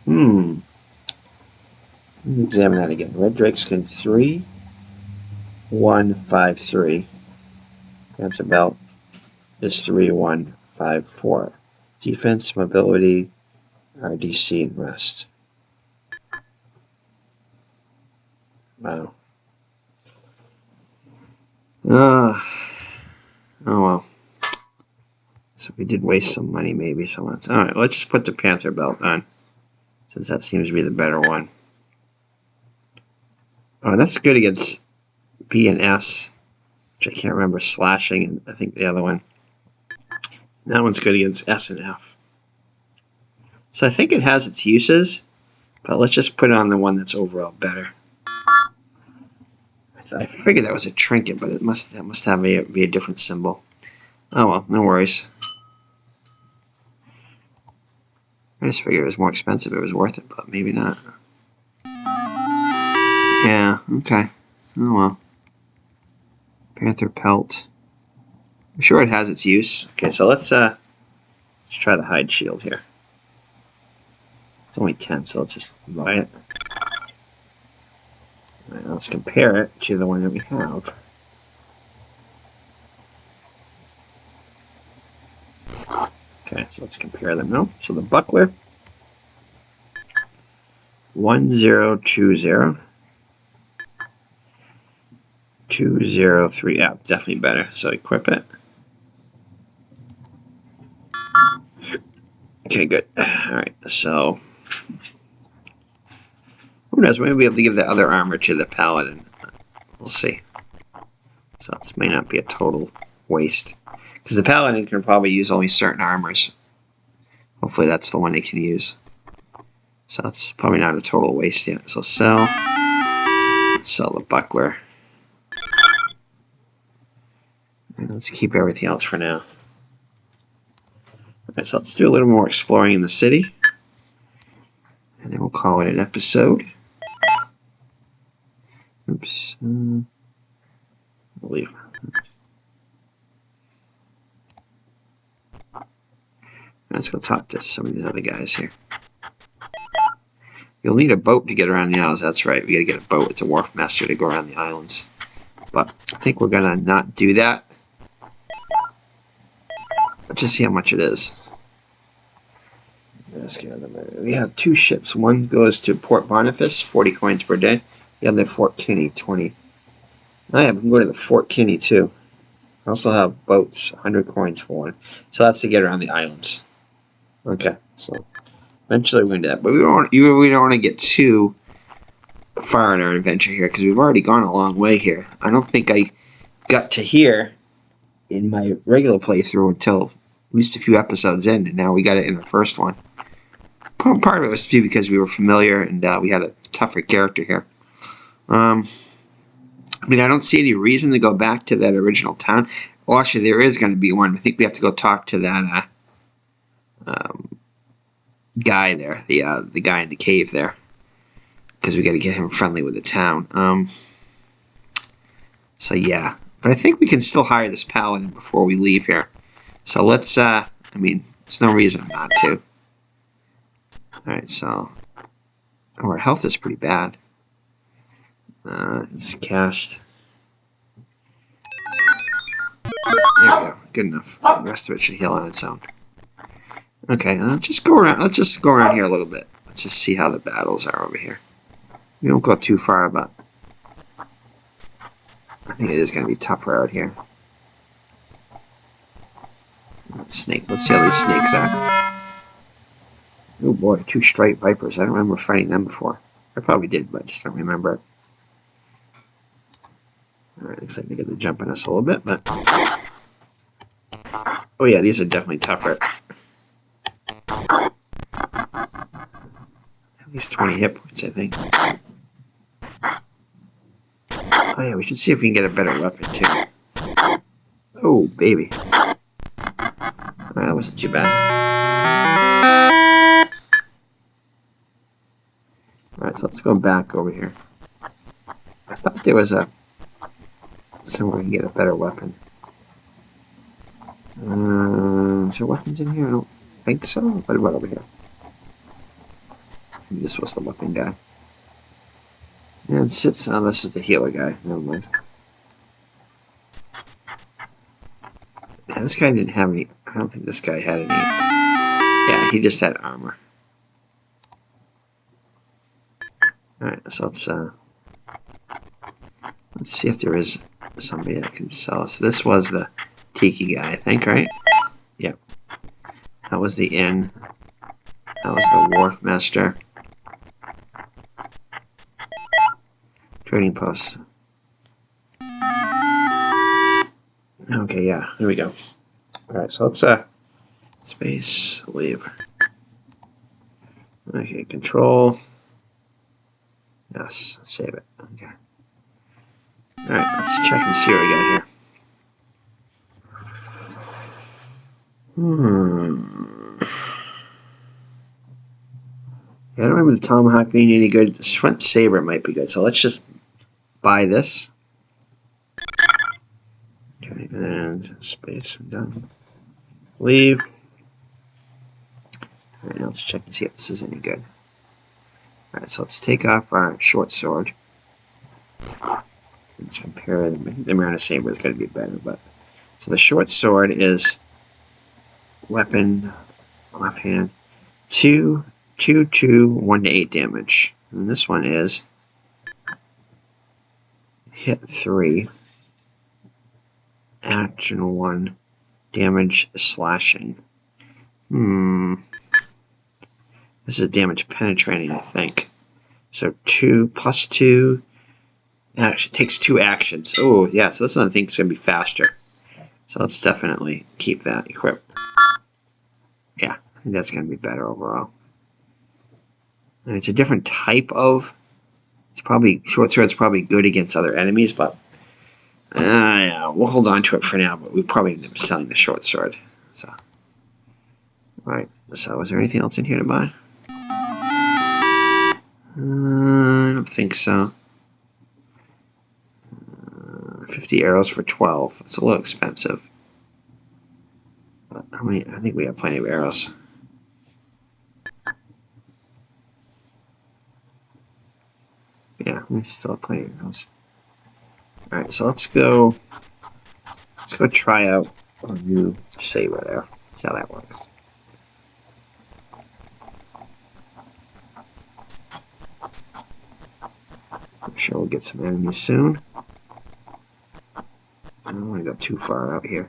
Let me examine that again. Red drake skin 3153. Panther Belt is 3154. Defense, mobility, RDC, and rest. Wow. Oh well. So we did waste some money, maybe. Alright, let's just put the Panther Belt on, since that seems to be the better one. Oh, that's good against B and S, which I can't remember, slashing, and I think the other one. That one's good against S and F. So I think it has its uses, but let's just put on the one that's overall better. I figured that was a trinket, but that must have be a different symbol. Oh well, no worries. I just figured it was more expensive. It was worth it, but maybe not. Yeah, okay. Oh well. Panther Pelt. I'm sure it has its use. Okay, so let's try the hide shield here. It's only 10, so let's just buy it. Alright, let's compare it to the one that we have. Okay, so let's compare them now. So the buckler, 1020. 203. Yeah, definitely better. So equip it. Okay, good. Alright, so who knows? Maybe we'll be able to give the other armor to the paladin. We'll see. So this may not be a total waste, because the paladin can probably use only certain armors. Hopefully that's the one they can use. So that's probably not a total waste yet. So sell. Let's sell the buckler. And let's keep everything else for now. Alright, so let's do a little more exploring in the city. And then we'll call it an episode. Oops. I'll leave. Let's go talk to some of these other guys here. You'll need a boat to get around the islands. That's right. We gotta get a boat with the wharf master to go around the islands. But I think we're gonna not do that. Let's just see how much it is. We have 2 ships. One goes to Port Boniface, 40 coins per day. The other Fort Kinney, 20. I have to go to the Fort Kinney too. I also have boats, 100 coins for one. So that's to get around the islands. Okay, so eventually we're going to do that. But we don't want to get too far in our adventure here, because we've already gone a long way here. I don't think I got to here in my regular playthrough until at least a few episodes in, and now we got it in the first one. Part of it was because we were familiar and we had a tougher character here. I mean, I don't see any reason to go back to that original town. Well, actually, there is going to be one. I think we have to go talk to that guy there, the guy in the cave there, because we got to get him friendly with the town. So yeah, but I think we can still hire this paladin before we leave here. So let's. I mean, there's no reason not to. All right, so our health is pretty bad. Let's cast. There we go. Good enough. The rest of it should heal on its own. Okay, let's just go around. Let's just go around here a little bit. Let's just see how the battles are over here. We don't go too far, but I think it is going to be tougher out here. Snake. Let's see how these snakes are. Oh boy, 2 striped vipers. I don't remember fighting them before. I probably did, but I just don't remember it. Alright, looks like they get to jump on us a little bit, but oh yeah, these are definitely tougher. At least 20 hit points, I think. Oh yeah, we should see if we can get a better weapon too. Oh baby. Alright, wasn't too bad. Alright, so let's go back over here. I thought there was somewhere we can get a better weapon. Is there weapons in here? I don't think so. What about over here? Maybe this was the weapon guy. And sits on this is the healer guy. Never mind. Yeah, this guy didn't have any. I don't think this guy had any. Yeah, he just had armor. Alright, so let's see if there is somebody that can sell us. This was the Tiki guy, I think, right? Yep. That was the inn. That was the wharf master. Trading post. Okay, yeah, here we go. Alright, so let's space leave. Okay, control. Yes, save it. Okay. Alright, let's check and see what we got here. I don't remember the tomahawk being any good. The front saber might be good, so let's just buy this. Okay, and space, I'm done. Leave. Alright, now let's check and see if this is any good. Alright, so let's take off our short sword. Let's compare the Mariner Saber is going to be better, but so the short sword is weapon, left hand, 2, 2, 2, 1 to 8 damage. And this one is hit 3, action 1, damage slashing. This is damage penetrating, I think. So 2 plus 2. Actually takes 2 actions. Oh, yeah, so this one I think is going to be faster. So let's definitely keep that equipped. Yeah, I think that's going to be better overall. And it's a different type of... It's probably... Short sword's probably good against other enemies, but... yeah, we'll hold on to it for now, but we probably end up selling the short sword. So... Alright, so is there anything else in here to buy? I don't think so. 50 arrows for 12. It's a little expensive. But how many? I think we have plenty of arrows. Yeah, we still have plenty of arrows. Alright, so let's go try out our new saber there. See how that works. I'm sure we'll get some enemies soon. I don't want to go too far out here.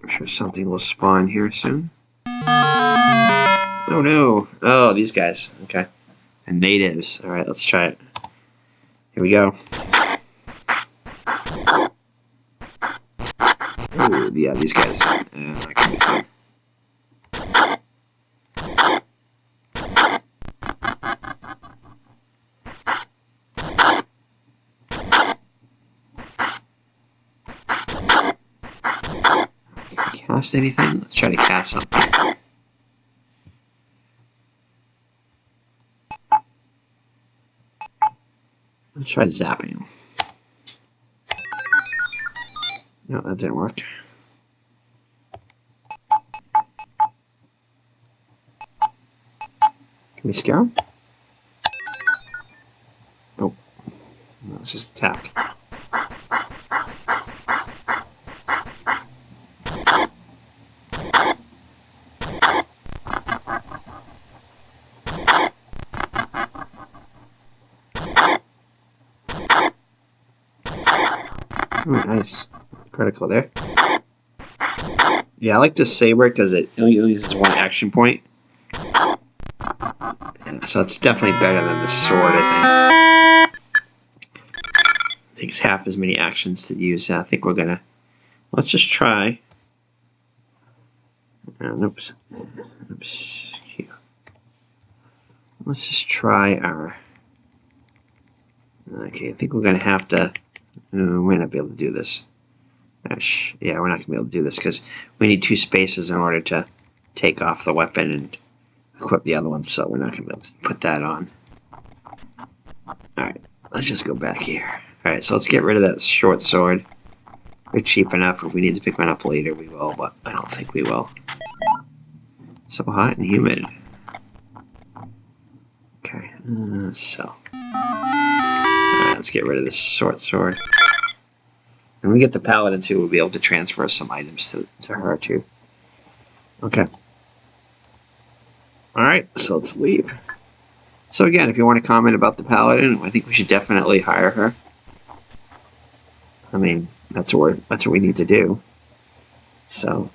I'm sure something will spawn here soon. Oh no! Oh, these guys. Okay. And natives. Alright, let's try it. Here we go. Ooh, yeah, these guys. That could be fun. Cast anything? Let's try to cast something. Let's try zapping him. No, that didn't work. Can we scare him? Nope. No, it's just attack. Oh, nice. Critical there. Yeah, I like this saber because it only uses 1 action point. Yeah, so it's definitely better than the sword, I think. It takes half as many actions to use. I think we're gonna... Let's just try... oops. Oops. Here. Let's just try our... Okay, I think we're gonna have to We might not be able to do this. Yeah, we're not going to be able to do this because we need 2 spaces in order to take off the weapon and equip the other one, so we're not going to be able to put that on. Alright, let's just go back here. Alright, so let's get rid of that short sword. They're cheap enough. If we need to pick one up later, we will, but I don't think we will. So hot and humid. Okay, so. Alright, let's get rid of this short sword. When we get the paladin too, we'll be able to transfer some items to her too. Okay. Alright, so let's leave. So again, if you want to comment about the paladin, I think we should definitely hire her. I mean, that's what we need to do. So,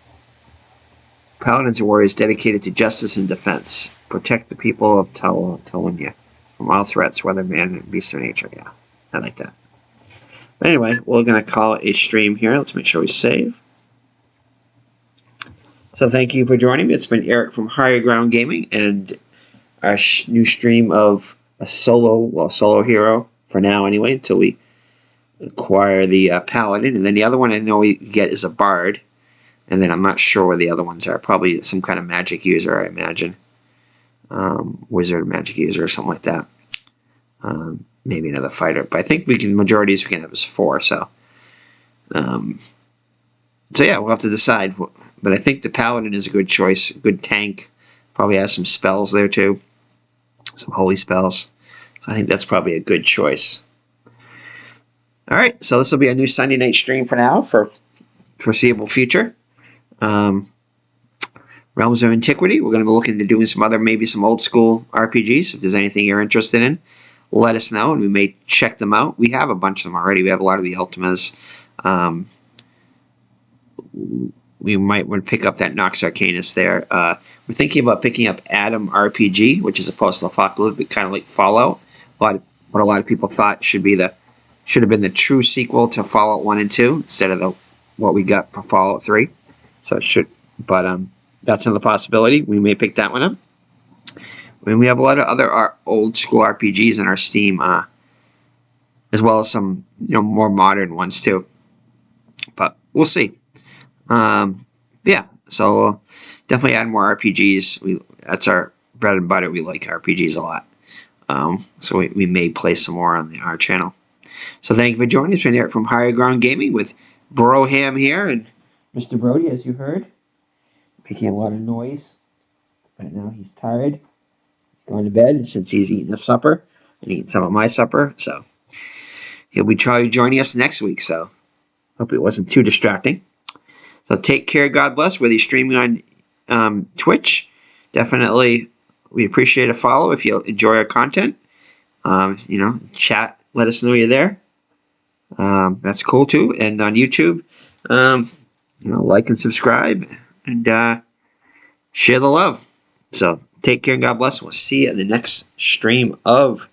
paladins are warriors dedicated to justice and defense. Protect the people of Telunia from all threats, whether man, beast, or nature. Yeah, I like that. But anyway, we're going to call it a stream here. Let's make sure we save. So thank you for joining me. It's been Eric from Higher Ground Gaming, and our new stream of a solo hero, for now anyway, until we acquire the paladin. And then the other one I know we get is a bard. And then I'm not sure where the other ones are. Probably some kind of magic user, I imagine. Wizard magic user or something like that. Maybe another fighter. But I think majorities we can have is 4, so. So yeah, we'll have to decide. But I think the paladin is a good choice. Good tank. Probably has some spells there too. Some holy spells. So I think that's probably a good choice. Alright, so this will be a new Sunday night stream for now, for foreseeable future. Realms of Antiquity. We're going to be looking to doing maybe some old school RPGs. If there's anything you're interested in, let us know, and we may check them out. We have a bunch of them already. We have a lot of the Ultimas. We might want to pick up that Nox Arcanus there. We're thinking about picking up Adam RPG, which is a post-apocalyptic, kind of like Fallout. But what a lot of people thought should have been the true sequel to Fallout 1 and 2 instead of what we got for Fallout 3. So it should, but that's another possibility. We may pick that one up. And we have a lot of other old school RPGs in our Steam, as well as some more modern ones too. But we'll see. Yeah, so we'll definitely add more RPGs. That's our bread and butter. We like RPGs a lot. So we may play some more on our channel. So thank you for joining us. It's been Eric from Higher Ground Gaming with Broham here, and Mr. Brody, as you heard, making a lot of noise. Right now he's tired. He's going to bed since he's eating his supper and eating some of my supper. So he'll be joining us next week. So hope it wasn't too distracting. So take care. God bless. Whether you're streaming on Twitch, definitely we appreciate a follow if you enjoy our content. Chat. Let us know you're there. That's cool too. And on YouTube, like and subscribe and share the love. So take care and God bless. We'll see you in the next stream of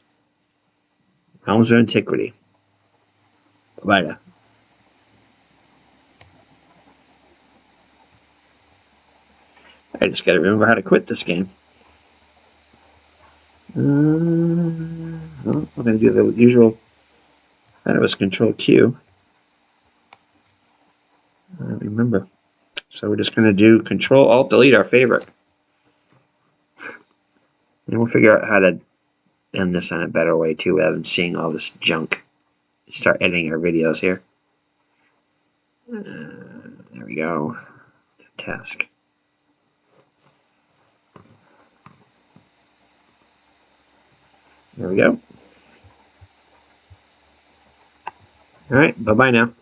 Realms of Antiquity. Bye now. I just gotta remember how to quit this game. Well, I'm gonna do the usual. I thought it was Control Q. I don't remember. So we're just gonna do Control Alt Delete our favorite. And we'll figure out how to end this on a better way too, rather than seeing all this junk. Start editing our videos here. There we go. Task. There we go. All right. Bye-bye now.